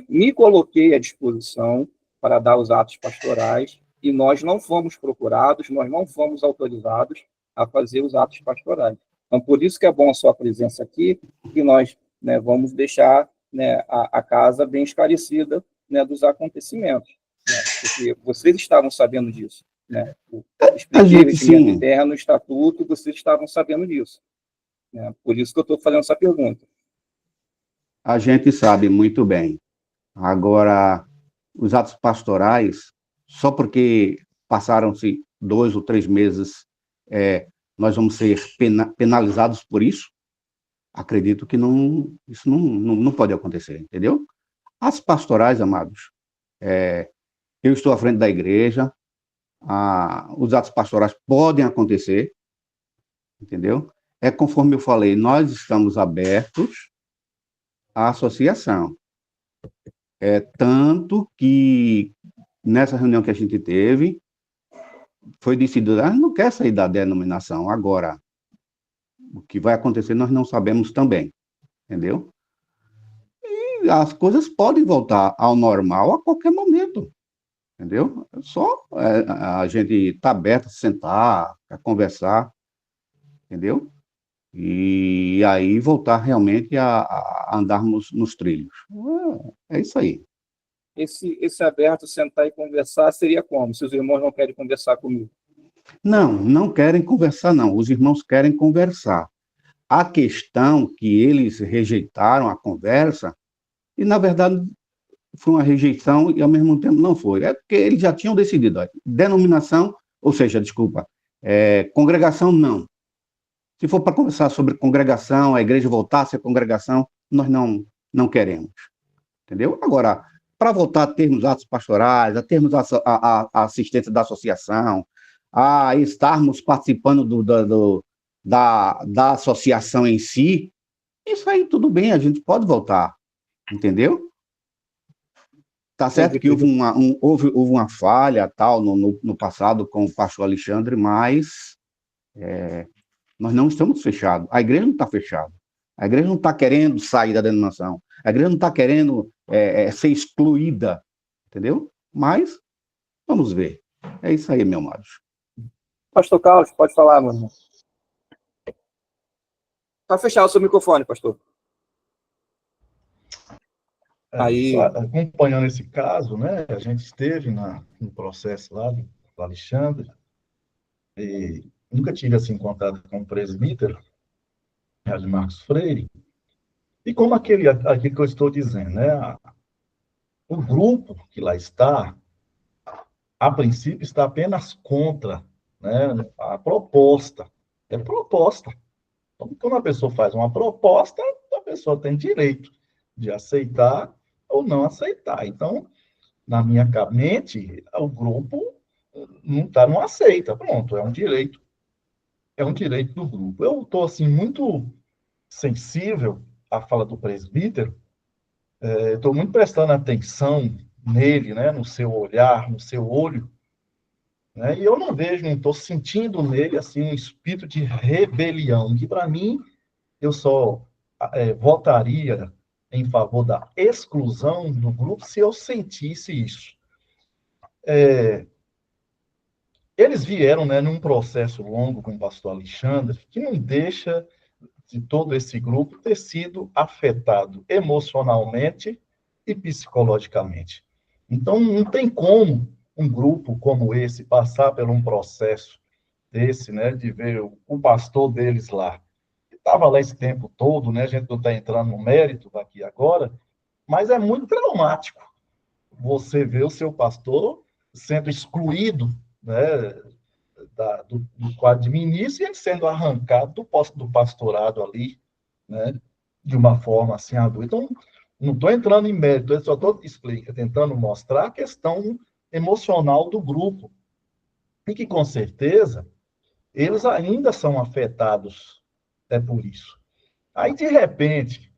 me coloquei à disposição para dar os atos pastorais e nós não fomos procurados, nós não fomos autorizados a fazer os atos pastorais. Então, por isso que é bom a sua presença aqui, e nós, né, vamos deixar, né, a casa bem esclarecida, né, dos acontecimentos, né, porque vocês estavam sabendo disso, né? Expliquei o regimento interno, o estatuto, vocês estavam sabendo disso, né? Por isso que eu estou fazendo essa pergunta. A gente sabe muito bem. Agora, os atos pastorais, só porque passaram-se 2 ou 3 meses, nós vamos ser penalizados por isso? Acredito que isso não pode acontecer, entendeu? As pastorais, amados, eu estou à frente da igreja, os atos pastorais podem acontecer, entendeu? É conforme eu falei, nós estamos abertos à associação. Tanto que nessa reunião que a gente teve, foi decidido, não quer sair da denominação. Agora, o que vai acontecer nós não sabemos também, entendeu? E as coisas podem voltar ao normal a qualquer momento, entendeu? Só a gente está aberto a sentar, a conversar, entendeu? E aí voltar realmente a andarmos nos trilhos. É isso aí. Esse aberto, sentar e conversar, seria como? Se os irmãos não querem conversar comigo? Não querem conversar, não. Os irmãos querem conversar. A questão que eles rejeitaram a conversa, e na verdade foi uma rejeição e ao mesmo tempo não foi. É porque eles já tinham decidido. Denominação, ou seja, desculpa, congregação não. Se for para conversar sobre congregação, a igreja voltar a ser congregação, nós não queremos. Entendeu? Agora, para voltar a termos atos pastorais, a termos a assistência da associação, a estarmos participando da associação em si, isso aí tudo bem, a gente pode voltar. Entendeu? Tá certo que houve uma falha tal no passado com o pastor Alexandre, mas nós não estamos fechados. A igreja não está fechada. A igreja não está querendo sair da denominação. A igreja não está querendo ser excluída. Entendeu? Mas, vamos ver. É isso aí, meu amado. Pastor Carlos, pode falar, meu irmão. Está fechado o seu microfone, pastor. Aí, acompanhando esse caso, né, a gente esteve no processo lá do Alexandre, e nunca tive assim contato com o presbítero, de Marcos Freire, e como aquilo que eu estou dizendo, né, o grupo que lá está, a princípio, está apenas contra, né, a proposta. É proposta. Então, quando a pessoa faz uma proposta, a pessoa tem direito de aceitar ou não aceitar. Então, na minha mente, o grupo não aceita. Pronto, é um direito do grupo. Eu estou, assim, muito sensível à fala do presbítero, estou muito prestando atenção nele, né, no seu olhar, no seu olho, né, e eu não estou sentindo nele, assim, um espírito de rebelião, que, para mim, eu só votaria em favor da exclusão do grupo se eu sentisse isso. Eles vieram, né, num processo longo com o pastor Alexandre, que não deixa de todo esse grupo ter sido afetado emocionalmente e psicologicamente. Então, não tem como um grupo como esse passar por um processo desse, né, de ver o pastor deles lá. Estava lá esse tempo todo, né, a gente não está entrando no mérito aqui agora, mas é muito traumático você ver o seu pastor sendo excluído, né, do quadro de ministro, e ele sendo arrancado do posto do pastorado ali, né, de uma forma assim adulta. Então, não estou entrando em mérito, eu só estou tentando mostrar a questão emocional do grupo, e que, com certeza, eles ainda são afetados por isso. Aí, de repente,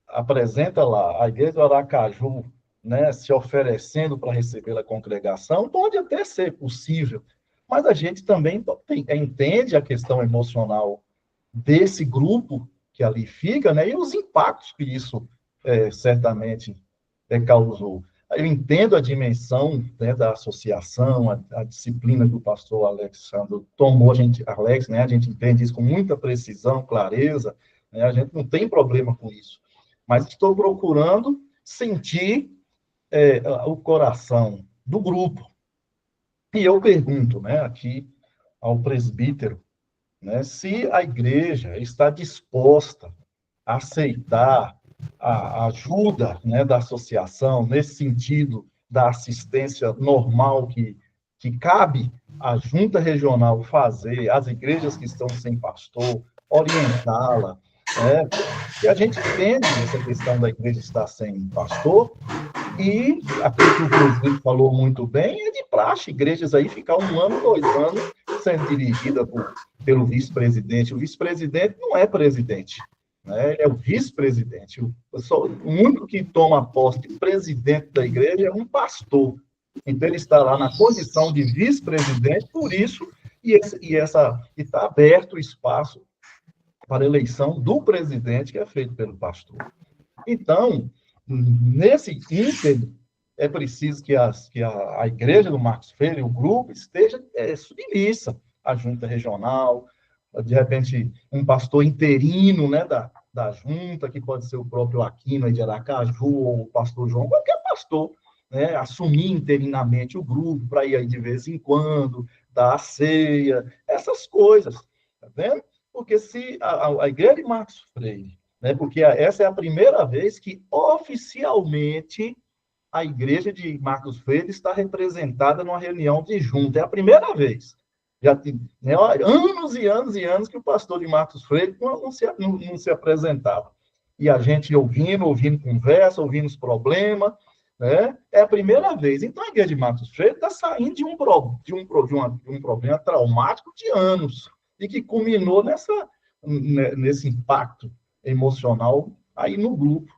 apresenta lá a igreja do Aracaju, né, se oferecendo para receber a congregação, pode até ser possível, mas a gente também entende a questão emocional desse grupo que ali fica, né, e os impactos que isso certamente causou. Eu entendo a dimensão, né, da associação, a disciplina que o pastor Alexandre tomou, Alex, né, a gente entende isso com muita precisão, clareza, né, a gente não tem problema com isso. Mas estou procurando sentir o coração do grupo. E eu pergunto, né, aqui ao presbítero, né, se a igreja está disposta a aceitar a ajuda, né, da associação, nesse sentido da assistência normal que cabe à junta regional fazer, às igrejas que estão sem pastor, orientá-la, né? E a gente entende essa questão da igreja estar sem pastor, e aquilo que o presidente falou muito bem, é de praxe, igrejas aí ficar 1 ano, 2 anos, sendo dirigida pelo vice-presidente. O vice-presidente não é presidente, né? É o vice-presidente. O único que toma posse de presidente da igreja é um pastor. Então, ele está lá na condição de vice-presidente, por isso, e está aberto o espaço para a eleição do presidente, que é feito pelo pastor. Então, nesse ínterim, é preciso que a igreja do Marcos Freire, o grupo, esteja submissa à junta regional, de repente, um pastor interino, né, da junta, que pode ser o próprio Aquino aí de Aracaju, ou o pastor João, qualquer pastor, né, assumir interinamente o grupo, para ir aí de vez em quando, dar a ceia, essas coisas, tá vendo? Porque se a igreja de Marcos Freire, né, porque essa é a primeira vez que oficialmente a igreja de Marcos Freire está representada numa reunião de junta, é a primeira vez. Já tem, né, anos e anos e anos que o pastor de Marcos Freire não se apresentava. E a gente ouvindo conversa, ouvindo os problemas, né? É a primeira vez. Então, a igreja de Marcos Freire está saindo de um problema traumático de anos, e que culminou nesse impacto emocional aí no grupo.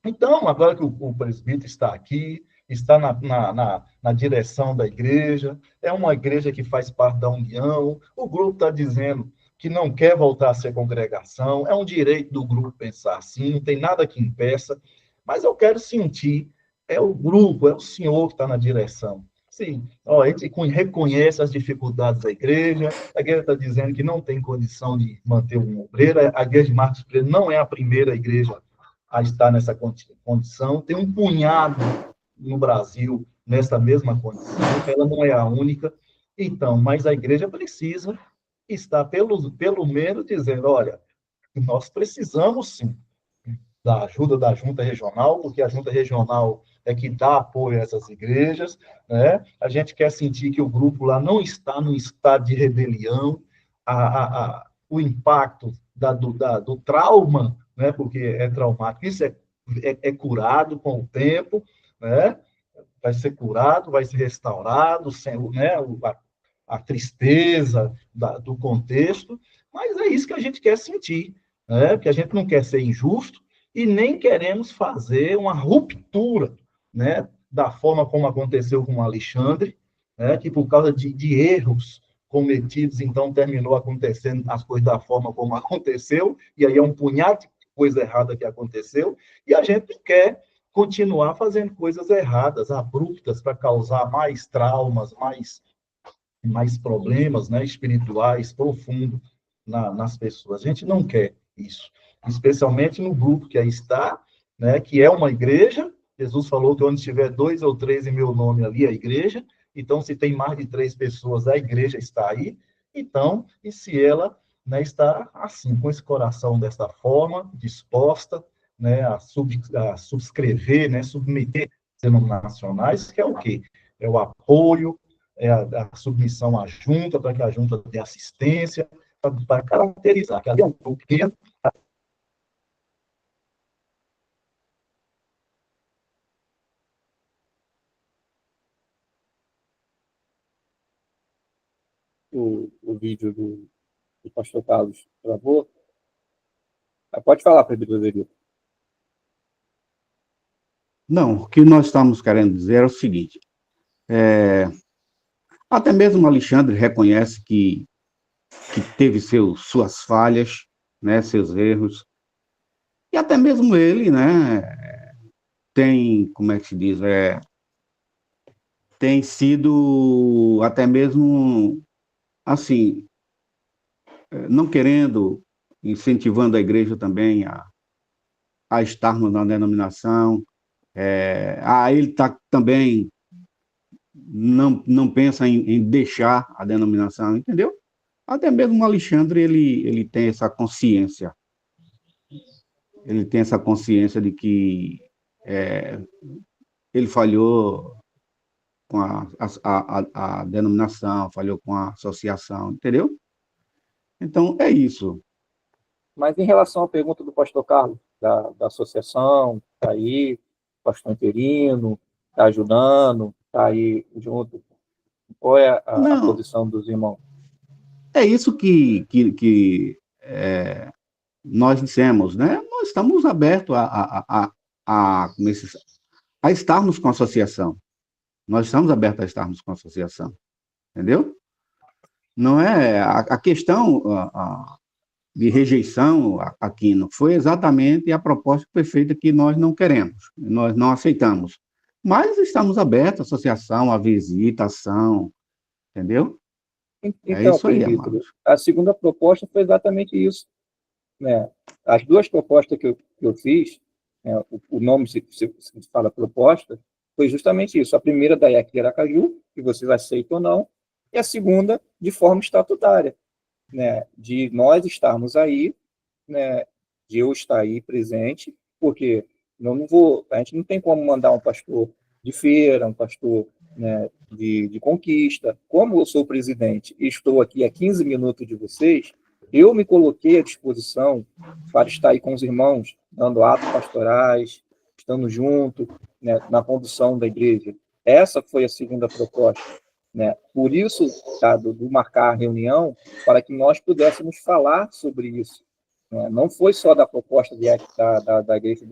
Então, agora que o presbítero está aqui, está na direção da igreja, é uma igreja que faz parte da união, o grupo está dizendo que não quer voltar a ser congregação, é um direito do grupo pensar assim, não tem nada que impeça, mas eu quero sentir, é o grupo, é o senhor que está na direção. Sim, a gente reconhece as dificuldades da igreja, a igreja está dizendo que não tem condição de manter um obreiro, a igreja de Marcos Freire não é a primeira igreja a estar nessa condição, tem um punhado no Brasil nessa mesma condição, ela não é a única, então, mas a igreja precisa estar, pelo menos, dizendo, olha, nós precisamos, sim, da ajuda da junta regional, porque a junta regional é que dá apoio a essas igrejas, né? A gente quer sentir que o grupo lá não está num estado de rebelião, o impacto do trauma, né? Porque é traumático, isso é curado com o tempo, né? Vai ser curado, vai ser restaurado, né? A tristeza do contexto, mas é isso que a gente quer sentir, né? Porque a gente não quer ser injusto e nem queremos fazer uma ruptura, né, da forma como aconteceu com o Alexandre, né, que por causa de erros cometidos, então terminou acontecendo as coisas da forma como aconteceu, e aí é um punhado de coisa errada que aconteceu, e a gente não quer continuar fazendo coisas erradas, abruptas, para causar mais traumas, mais problemas, né, espirituais profundos nas pessoas. A gente não quer isso, especialmente no grupo que aí está, né, que é uma igreja. Jesus falou que onde tiver 2 ou 3 em meu nome, ali é a igreja. Então, se tem mais de 3 pessoas, a igreja está aí. Então, e se ela, né, está assim, com esse coração dessa forma, disposta, né, a subscrever, né, submeter denominacionais, que é o quê? É o apoio, é a submissão à junta, para que a junta dê assistência, para caracterizar que ali é um grupo pequeno. O vídeo do pastor Carlos travou. Pode falar, Pedro Rodrigo. Não, o que nós estamos querendo dizer é o seguinte, até mesmo Alexandre reconhece que teve suas falhas, né, seus erros, e até mesmo ele, né, tem, como é que se diz, tem sido até mesmo, assim, não querendo, incentivando a igreja também a estarmos na denominação, ele também não pensa em deixar a denominação, entendeu? Até mesmo o Alexandre, ele tem essa consciência. Ele tem essa consciência de que ele falhou com a denominação, falhou com a associação, entendeu? Então, é isso. Mas em relação à pergunta do pastor Carlos, da associação, está aí, pastor interino, está ajudando, está aí junto, qual é a posição dos irmãos? É isso que nós dissemos, né? Nós estamos abertos a estarmos com a associação. Nós estamos abertos a estarmos com a associação, entendeu? Não é a questão de rejeição aqui, não foi exatamente a proposta que foi feita que nós não queremos, nós não aceitamos. Mas estamos abertos à associação, à visitação, entendeu? Então, isso aí, presbítero, a segunda proposta foi exatamente isso, né? As duas propostas que eu fiz, né, o nome se fala proposta, foi justamente isso. A primeira da IEC de Aracaju, que vocês aceitam ou não, e a segunda de forma estatutária, né, de nós estarmos aí, né, de eu estar aí presente, porque a gente não tem como mandar um pastor de feira, um pastor, né, de conquista. Como eu sou presidente e estou aqui a 15 minutos de vocês, eu me coloquei à disposição para estar aí com os irmãos, dando atos pastorais, estando junto, né, na condução da igreja. Essa foi a segunda proposta, né? Por isso, do marcar a reunião, para que nós pudéssemos falar sobre isso, né? Não foi só da proposta da igreja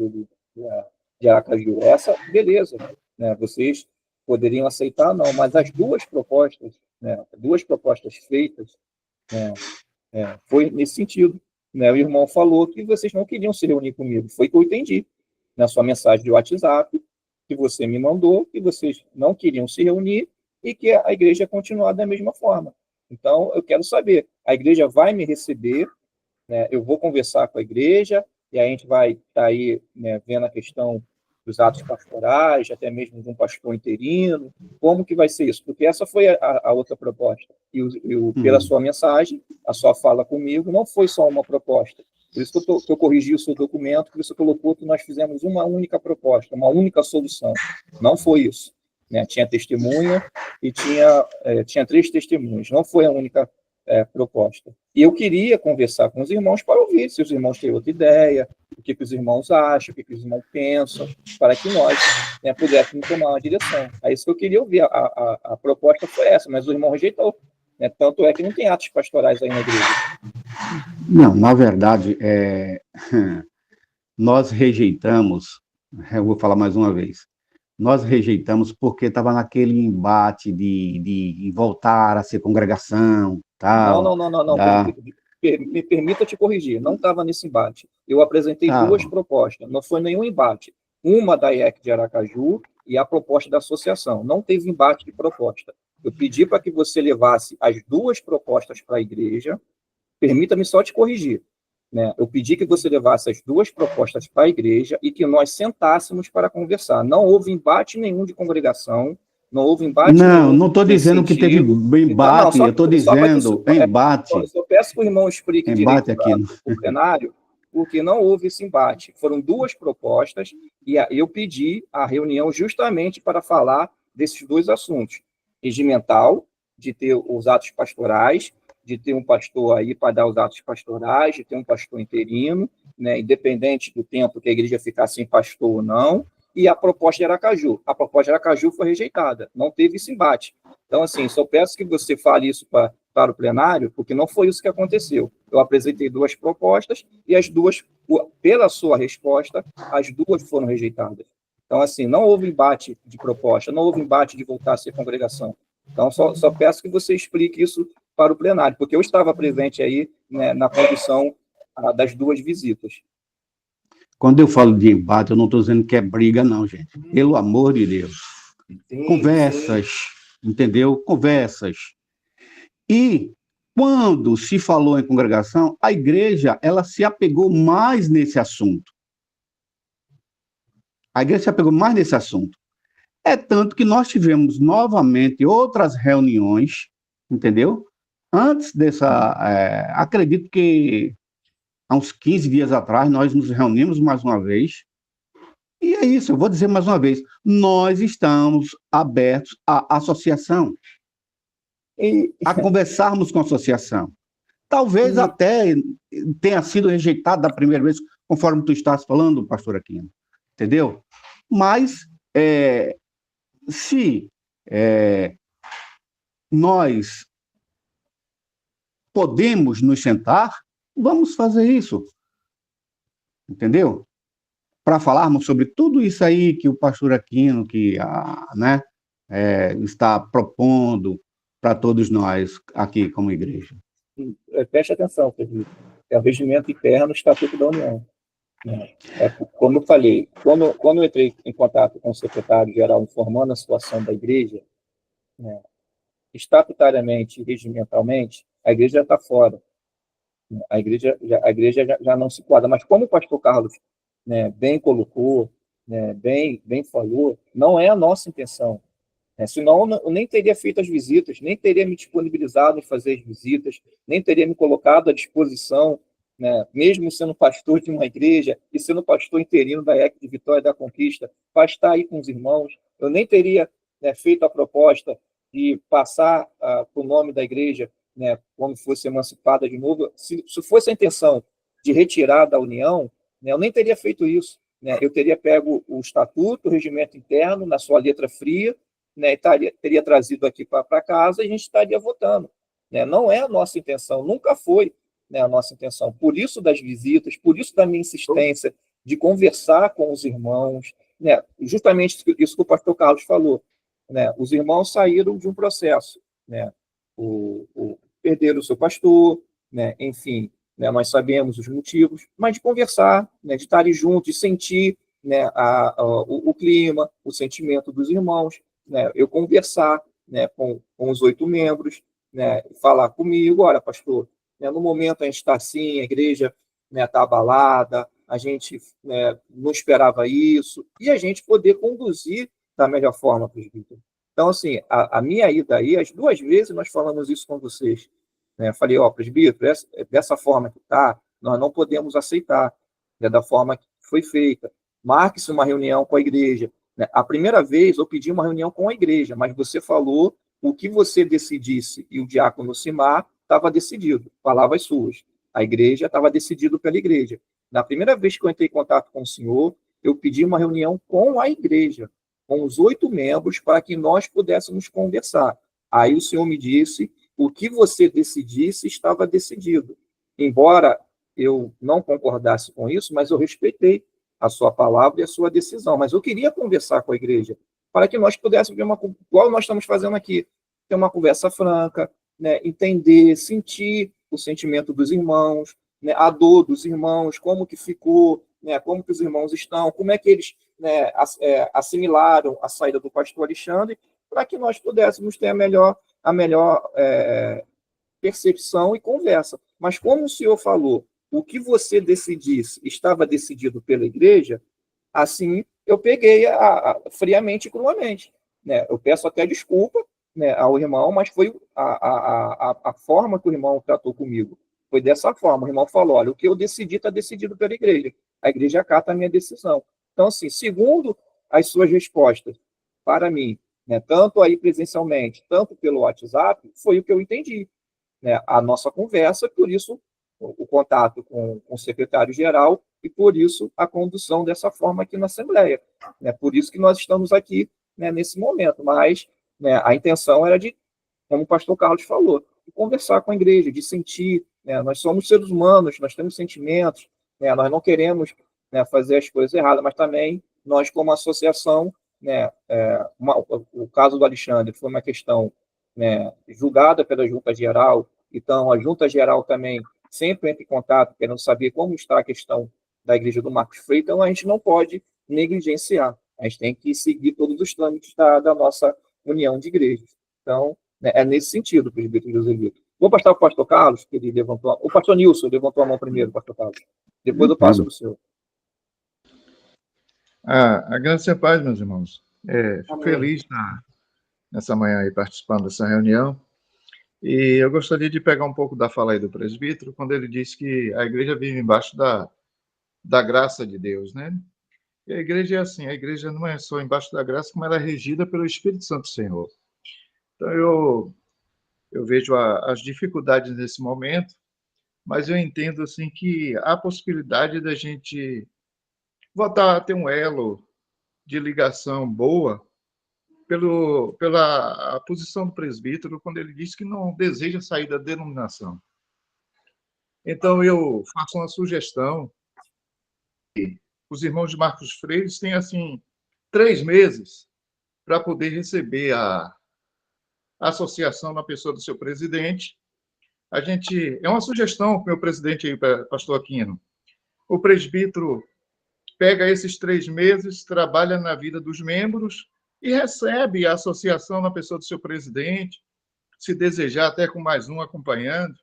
de Aracaju. Essa, beleza, né? Vocês poderiam aceitar, não, mas as duas propostas, né, feitas, né, foi nesse sentido, né? O irmão falou que vocês não queriam se reunir comigo, foi que eu entendi na sua mensagem de WhatsApp, que você me mandou, que vocês não queriam se reunir e que a igreja ia continuar da mesma forma. Então, eu quero saber, a igreja vai me receber, né? Eu vou conversar com a igreja, e a gente vai estar aí, né, vendo a questão dos atos pastorais, até mesmo de um pastor interino, como que vai ser isso? Porque essa foi a outra proposta. E pela sua mensagem, a sua fala comigo, não foi só uma proposta. Por isso que eu corrigi o seu documento, por isso que colocou que nós fizemos uma única proposta, uma única solução. Não foi isso, né? Tinha testemunha e tinha 3 testemunhas. Não foi a única proposta. E eu queria conversar com os irmãos para ouvir se os irmãos têm outra ideia, o que os irmãos acham, o que os irmãos pensam, para que nós, né, pudéssemos tomar uma direção. É isso que eu queria ouvir. A proposta foi essa, mas o irmão rejeitou, né? Tanto é que não tem atos pastorais aí na igreja. Não, na verdade, nós rejeitamos, eu vou falar mais uma vez, nós rejeitamos porque estava naquele embate de voltar a ser congregação, tal. Não. Me permita te corrigir, não estava nesse embate. Eu apresentei 2 propostas, não foi nenhum embate. Uma da IEC de Aracaju e a proposta da associação. Não teve embate de proposta. Eu pedi para que você levasse as 2 propostas para a igreja. Permita-me só te corrigir, né? Eu pedi que você levasse as 2 propostas para a igreja e que nós sentássemos para conversar. Não houve embate nenhum de congregação, não houve embate nenhum. Não estou dizendo que teve embate, eu estou dizendo embate. Eu peço que o irmão explique direito no plenário, porque não houve esse embate. Foram 2 propostas e eu pedi a reunião justamente para falar desses 2 assuntos. Regimental, de ter os atos pastorais, de ter um pastor aí para dar os atos pastorais, de ter um pastor interino, né, independente do tempo que a igreja ficar sem pastor ou não, e a proposta de Aracaju. A proposta de Aracaju foi rejeitada, não teve esse embate. Então, assim, só peço que você fale isso para o plenário, porque não foi isso que aconteceu. Eu apresentei 2 propostas e as 2, pela sua resposta, as 2 foram rejeitadas. Então, assim, não houve embate de proposta, não houve embate de voltar a ser congregação. Então, só peço que você explique isso para o plenário, porque eu estava presente aí, né, na condução das 2 visitas. Quando eu falo de embate, eu não estou dizendo que é briga, não, gente. Pelo amor de Deus. Conversas, entendeu? Conversas. E quando se falou em congregação, a igreja, ela se apegou mais nesse assunto. A igreja se apegou mais nesse assunto. É tanto que nós tivemos novamente outras reuniões, entendeu? Antes dessa, acredito que há uns 15 dias atrás, nós nos reunimos mais uma vez. E é isso, eu vou dizer mais uma vez, nós estamos abertos à associação, a conversarmos com a associação. Talvez até tenha sido rejeitado da primeira vez, conforme tu estás falando, pastor Aquino, entendeu? Mas, se nós podemos nos sentar, vamos fazer isso, entendeu? Para falarmos sobre tudo isso aí que o pastor Aquino está propondo para todos nós aqui como igreja. Preste atenção, Pedro. É o regimento interno, o Estatuto da União. Como eu falei, quando eu entrei em contato com o secretário-geral informando a situação da igreja, estatutariamente e regimentalmente, a igreja já está fora. A igreja já não se quadra. Mas como o pastor Carlos bem colocou, bem falou, não é a nossa intenção. Senão eu nem teria feito as visitas, nem teria me disponibilizado em fazer as visitas, nem teria me colocado à disposição, mesmo sendo pastor de uma igreja e sendo pastor interino da EC de Vitória da Conquista, para estar aí com os irmãos. Eu nem teria feito a proposta de passar o nome da igreja quando fosse emancipada de novo. Se fosse a intenção de retirar da União, eu nem teria feito isso. Eu teria pego o estatuto, o regimento interno, na sua letra fria, e teria trazido aqui para casa e a gente estaria votando. Não é a nossa intenção, nunca foi a nossa intenção. Por isso das visitas, por isso da minha insistência de conversar com os irmãos, justamente isso que o pastor Carlos falou. Os irmãos saíram de um processo, perderam o seu pastor, enfim, nós sabemos os motivos, mas de conversar, de estarem juntos, de sentir o clima, o sentimento dos irmãos, eu conversar com os 8 membros, falar comigo, olha, pastor, no momento a gente está assim, a igreja está abalada, a gente não esperava isso, e a gente poder conduzir da melhor forma, presbítero. Então, assim, a minha ida aí, as 2 vezes nós falamos isso com vocês. Falei, presbítero, dessa forma que está, nós não podemos aceitar, da forma que foi feita. Marque-se uma reunião com a igreja. A primeira vez eu pedi uma reunião com a igreja, mas você falou o que você decidisse e o diácono Simar estava decidido, palavras suas. A igreja estava decidido pela igreja. Na primeira vez que eu entrei em contato com o senhor, eu pedi uma reunião com a igreja, com os 8 membros, para que nós pudéssemos conversar. Aí o senhor me disse o que você decidisse estava decidido. Embora eu não concordasse com isso, mas eu respeitei a sua palavra e a sua decisão. Mas eu queria conversar com a igreja, para que nós pudéssemos ver igual nós estamos fazendo aqui, ter uma conversa franca, entender, sentir o sentimento dos irmãos, a dor dos irmãos, como que ficou, como que os irmãos estão, como é que eles assimilaram a saída do pastor Alexandre, para que nós pudéssemos ter a melhor percepção e conversa. Mas como o senhor falou, o que você decidisse estava decidido pela igreja, assim eu peguei friamente e cruamente. Eu peço até desculpa ao irmão, mas foi a forma que o irmão tratou comigo. Foi dessa forma. O irmão falou, olha, o que eu decidi está decidido pela igreja. A igreja acata a minha decisão. Então, assim, segundo as suas respostas para mim, tanto aí presencialmente, tanto pelo WhatsApp, foi o que eu entendi. A nossa conversa, por isso o contato com o secretário-geral e por isso a condução dessa forma aqui na Assembleia. Por isso que nós estamos aqui nesse momento. Mas a intenção era de, como o pastor Carlos falou, de conversar com a igreja, de sentir. Nós somos seres humanos, nós temos sentimentos, nós não queremos fazer as coisas erradas, mas também nós, como associação, o caso do Alexandre foi uma questão julgada pela Junta Geral, então a Junta Geral também sempre entra em contato, querendo saber como está a questão da igreja do Marcos Freire, então a gente não pode negligenciar. A gente tem que seguir todos os trâmites da nossa união de igrejas. Então, né, é nesse sentido, presbítero Joselito. Vou passar para o pastor Carlos, que ele levantou. O pastor Nilson levantou a mão primeiro, pastor Carlos. Depois eu passo para o senhor. A graça e a paz, meus irmãos. Fico feliz nessa manhã aí participando dessa reunião. E eu gostaria de pegar um pouco da fala aí do presbítero, quando ele disse que a igreja vive embaixo da graça de Deus, né? E a igreja é assim, a igreja não é só embaixo da graça, como ela é regida pelo Espírito Santo do Senhor. Então, eu vejo as dificuldades nesse momento, mas eu entendo assim que há possibilidade da gente voltar a ter um elo de ligação boa pela posição do presbítero, quando ele diz que não deseja sair da denominação. Então, eu faço uma sugestão. Os irmãos de Marcos Freire têm, assim, 3 meses para poder receber a associação na pessoa do seu presidente. É uma sugestão, meu presidente aí, pastor Aquino. O presbítero pega esses 3 meses, trabalha na vida dos membros e recebe a associação na pessoa do seu presidente, se desejar, até com mais um acompanhando.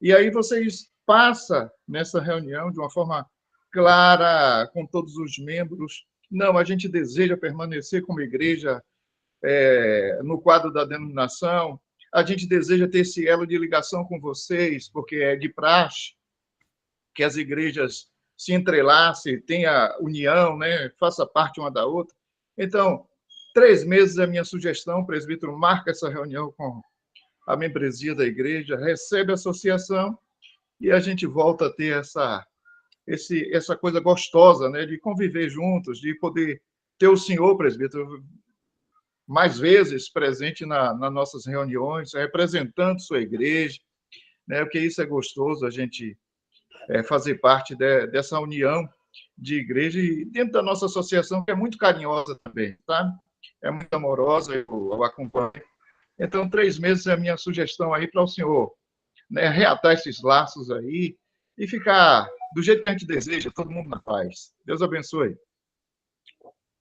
E aí vocês passam nessa reunião de uma forma clara, com todos os membros. Não, a gente deseja permanecer como igreja no quadro da denominação, a gente deseja ter esse elo de ligação com vocês, porque é de praxe que as igrejas se entrelacem, tenha união, né? Faça parte uma da outra. Então, 3 meses é a minha sugestão, o presbítero marca essa reunião com a membresia da igreja, recebe a associação e a gente volta a ter essa coisa gostosa, né, de conviver juntos, de poder ter o senhor, presbítero, mais vezes presente nas nossas reuniões, representando sua igreja, né, porque isso é gostoso, a gente fazer parte dessa união de igreja e dentro da nossa associação, que é muito carinhosa também, sabe? É muito amorosa, eu acompanho. Então, 3 meses é a minha sugestão aí para o senhor, né, reatar esses laços aí e ficar do jeito que a gente deseja, todo mundo na paz. Deus abençoe.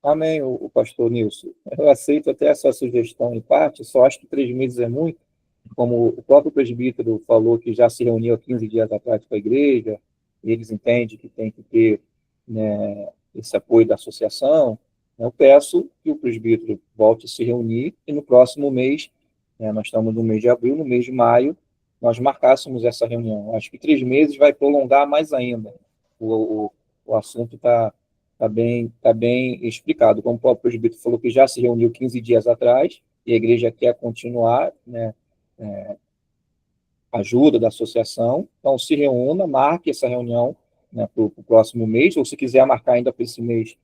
Amém, o pastor Nilson. Eu aceito até essa sugestão em parte, só acho que 3 meses é muito. Como o próprio presbítero falou que já se reuniu há 15 dias atrás com a igreja, e eles entendem que tem que ter, né, esse apoio da associação, eu peço que o presbítero volte a se reunir e no próximo mês, né, nós estamos no mês de abril, no mês de maio, nós marcássemos essa reunião. Acho que 3 meses vai prolongar mais ainda. O assunto está bem explicado. Como o próprio presbítero falou que já se reuniu 15 dias atrás e a igreja quer continuar, né, ajuda da associação, então se reúna, marque essa reunião, né, para o próximo mês, ou se quiser marcar ainda para esse mês,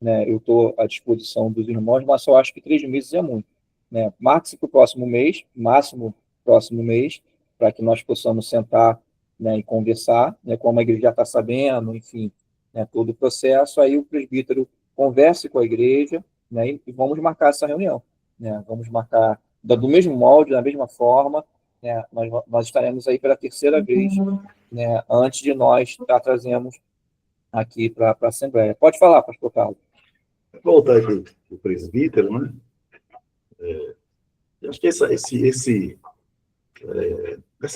né, eu estou à disposição dos irmãos, mas só acho que 3 meses é muito, né? Marque-se para o próximo mês, máximo próximo mês, para que nós possamos sentar, né, e conversar, né, como a igreja já está sabendo, enfim, né, todo o processo, aí o presbítero converse com a igreja, né, e vamos marcar essa reunião, né, vamos marcar do mesmo molde, da mesma forma, né, nós estaremos aí pela 3ª vez, né, antes de nós trazemos aqui para a Assembleia. Pode falar, pastor Carlos. Voltar aqui o presbítero, né? Eu acho que essa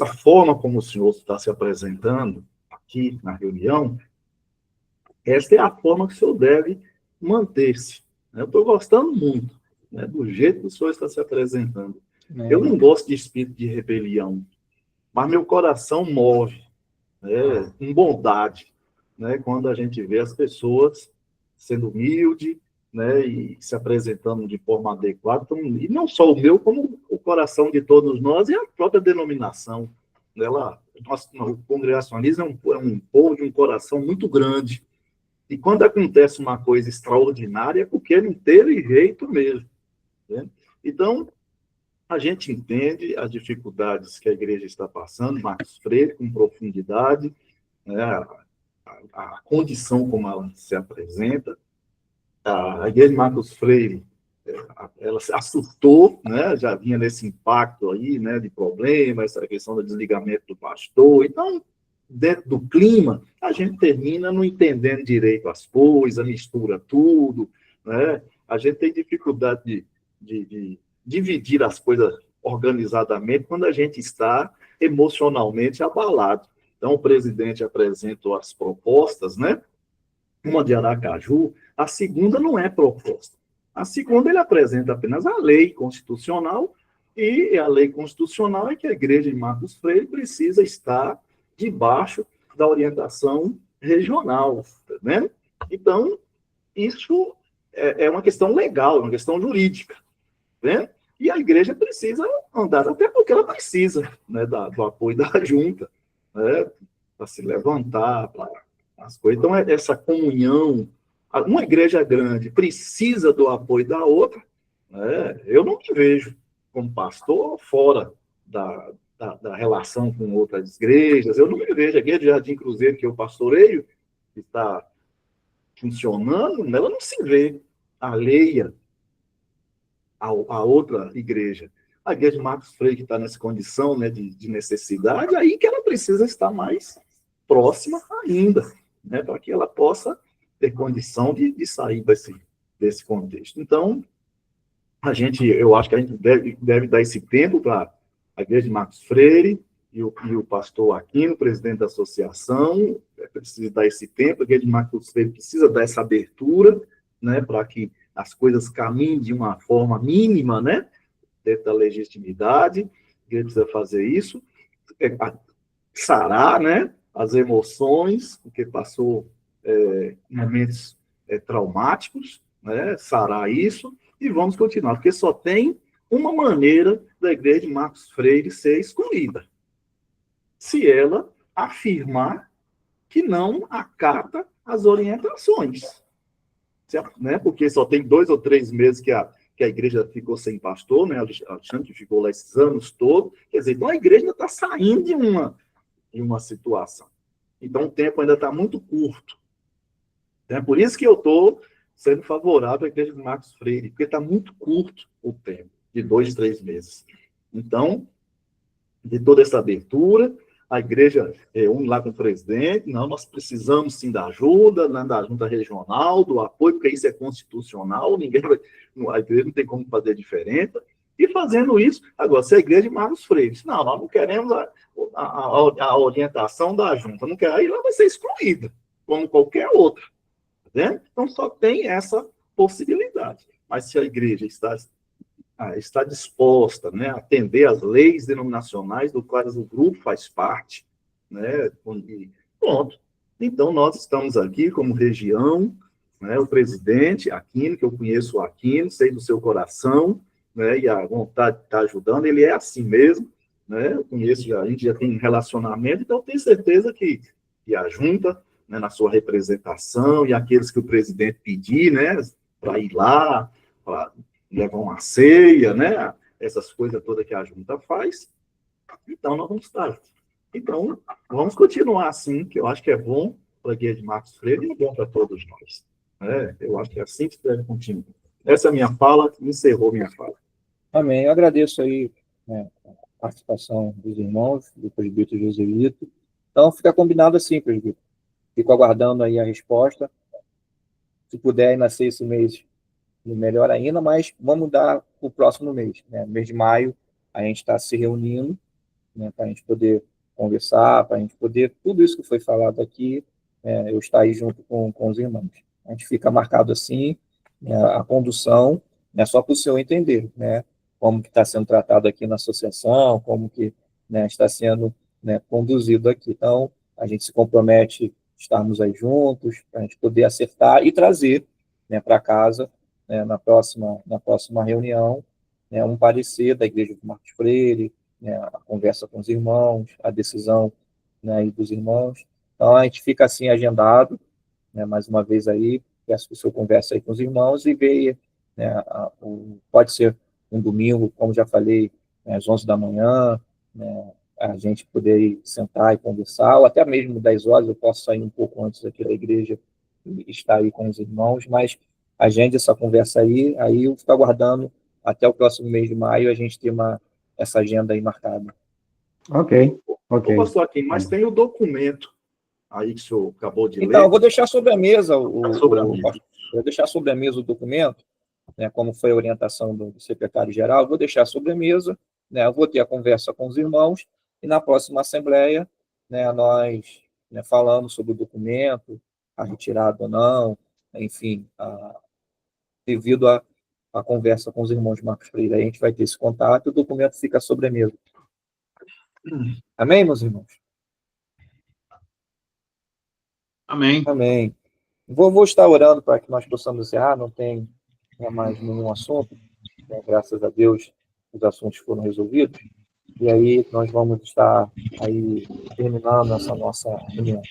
forma como o senhor está se apresentando aqui na reunião, essa é a forma que o senhor deve manter-se. Eu estou gostando muito, né, do jeito que o senhor está se apresentando. Eu não gosto de espírito de rebelião, mas meu coração move, né, com bondade, né, quando a gente vê as pessoas sendo humilde, né, e se apresentando de forma adequada, então, e não só o meu, como o coração de todos nós e a própria denominação. O congregacionalismo é um povo de um coração muito grande. E quando acontece uma coisa extraordinária, é porque não teve jeito mesmo, né? Então, a gente entende as dificuldades que a igreja está passando, Marcos Freire, com profundidade, né, a condição como ela se apresenta. A igreja de Marcos Freire, ela se assustou, né, já vinha nesse impacto aí, né, de problemas, essa questão do desligamento do pastor. Então, dentro do clima, a gente termina não entendendo direito as coisas, mistura tudo, né? A gente tem dificuldade de dividir as coisas organizadamente quando a gente está emocionalmente abalado. Então, o presidente apresentou as propostas, né? Uma de Aracaju, a segunda não é proposta. A segunda, ele apresenta apenas a lei constitucional, e a lei constitucional é que a Igreja de Marcos Freire precisa estar debaixo da orientação regional, né? Então, isso é uma questão legal, é uma questão jurídica, né? E a igreja precisa andar, até porque ela precisa, né, do apoio da junta, né, para se levantar, para as coisas. Então, essa comunhão, uma igreja grande precisa do apoio da outra, né? Eu não me vejo como pastor fora da relação com outras igrejas, eu não me vejo. A igreja de Jardim Cruzeiro, que eu pastoreio, que está funcionando, ela não se vê alheia a outra igreja. A igreja de Marcos Freire, que está nessa condição, né, de necessidade, aí que ela precisa estar mais próxima ainda, né, para que ela possa ter condição de sair desse contexto. Então, eu acho que a gente deve dar esse tempo para a igreja de Marcos Freire e o pastor Aquino, presidente da associação, precisa dar esse tempo. A igreja de Marcos Freire precisa dar essa abertura, né, para que as coisas caminhem de uma forma mínima, né, dentro da legitimidade. A igreja precisa fazer isso, sarar, né, as emoções, porque passou momentos traumáticos, né, sarar isso, e vamos continuar, porque só tem uma maneira da igreja de Marcos Freire ser excluída: se ela afirmar que não acata as orientações, certo? Né? Porque só tem 2 ou 3 meses que a igreja ficou sem pastor, né? Alexandre ficou lá esses anos todos. Quer dizer, então a igreja ainda está saindo de uma situação. Então o tempo ainda está muito curto. É por isso que eu estou sendo favorável à igreja de Marcos Freire, porque está muito curto o tempo, de 2, 3 meses. Então, de toda essa abertura, a igreja une lá com o presidente, não, nós precisamos sim da ajuda, né, da junta regional, do apoio, porque isso é constitucional, a igreja não tem como fazer diferente, e fazendo isso, agora, se a igreja de Marcos Freire, não, nós não queremos a orientação da junta, não quer, aí ela vai ser excluída, como qualquer outra, né? Então, só tem essa possibilidade. Mas se a igreja está disposta, né, a atender às leis denominacionais do quais o grupo faz parte, né, e pronto. Então, nós estamos aqui como região, né, o presidente Aquino, que eu conheço o Aquino, sei do seu coração, né, e a vontade de estar ajudando, ele é assim mesmo, né, eu conheço, a gente já tem um relacionamento, então eu tenho certeza que a junta, né, na sua representação, e aqueles que o presidente pedir, né, para ir lá, para levar uma ceia, né? Essas coisas todas que a junta faz. Então, nós vamos estar. Então, vamos continuar assim, que eu acho que é bom para a igreja de Marcos Freire e é bom para todos nós. Eu acho que é assim que deve continuar. Essa é a minha fala, encerrou minha fala. Amém. Eu agradeço aí, né, a participação dos irmãos, do presbítero Joselito. Então, fica combinado assim, presbítero. Fico aguardando aí a resposta. Se puder nascer esse mês, melhor ainda, mas vamos dar para o próximo mês, né? No mês de maio, a gente está se reunindo, né, para a gente poder conversar, para a gente poder, tudo isso que foi falado aqui, eu estar aí junto com os irmãos. A gente fica marcado assim, né, a condução, né, só para o senhor entender, né, como que está sendo tratado aqui na associação, como que, né, está sendo, né, conduzido aqui. Então, a gente se compromete estarmos aí juntos, para a gente poder acertar e trazer, né, para casa, né, na próxima reunião, né, um parecer da Igreja de Marcos Freire, né, a conversa com os irmãos, a decisão, né, dos irmãos. Então, a gente fica assim agendado, né, mais uma vez aí, peço que o senhor converse aí com os irmãos e veja, né, pode ser um domingo, como já falei, né, às 11 da manhã, né, a gente poder ir sentar e conversar, ou até mesmo 10 horas, eu posso sair um pouco antes aqui da igreja e estar aí com os irmãos, mas agende essa conversa aí eu fico aguardando até o próximo mês de maio a gente ter essa agenda aí marcada. Ok. Ok. Pastor Aquino, mas tem o documento aí que o senhor acabou de ler. Então, eu vou deixar sobre a mesa Vou deixar sobre a mesa o documento, né, como foi a orientação do secretário-geral, vou deixar sobre a mesa, né, eu vou ter a conversa com os irmãos, e na próxima assembleia, né, nós, né, falamos sobre o documento, a retirada ou não, enfim, devido à conversa com os irmãos Marcos Freire, aí a gente vai ter esse contato, e o documento fica sobre a mesa. Amém, meus irmãos? Amém. Amém. Vou estar orando para que nós possamos encerrar, não tem mais nenhum assunto, né? Graças a Deus os assuntos foram resolvidos, e aí nós vamos estar aí terminando essa nossa reunião.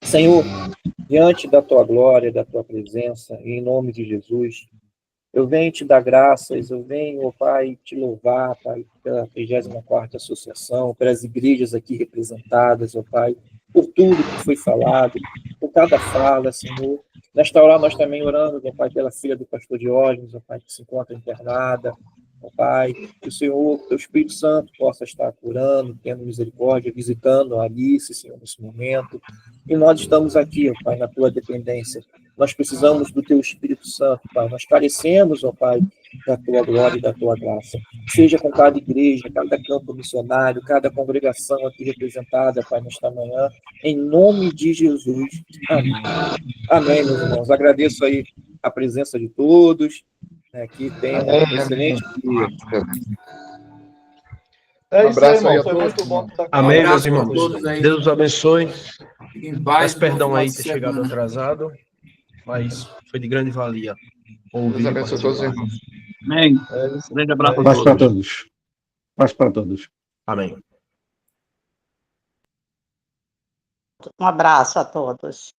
Senhor, diante da Tua glória, da Tua presença, em nome de Jesus, eu venho te dar graças, eu venho, ó Pai, te louvar, Pai, pela 34ª Associação, pelas igrejas aqui representadas, ó Pai, por tudo que foi falado, por cada fala, Senhor. Nesta hora nós também oramos, ó Pai, pela filha do pastor Diógenes, ó Pai, que se encontra internada, ó Pai, que o Senhor, teu Espírito Santo possa estar curando, tendo misericórdia, visitando a Alice, Senhor, nesse momento. E nós estamos aqui, ó Pai, na tua dependência. Nós precisamos do teu Espírito Santo, Pai. Nós carecemos, ó Pai, da tua glória e da tua graça. Seja com cada igreja, cada campo missionário, cada congregação aqui representada, Pai, nesta manhã, em nome de Jesus. Amém. Amém, meus irmãos. Agradeço aí a presença de todos. Que tenham um excelente dia. É isso aí, Abraço aí irmão. a Foi todos. muito bom estar aqui. Um Amém, meus abraço irmãos. para todos aí. Deus os abençoe. Em paz, Peço perdão bom aí final ter de chegado semana. atrasado, mas foi de grande valia ouvir. Deus abençoe todos os irmãos. Amém. Grande abraço a Paz para todos. todos. Paz para todos. Amém. Um abraço a todos.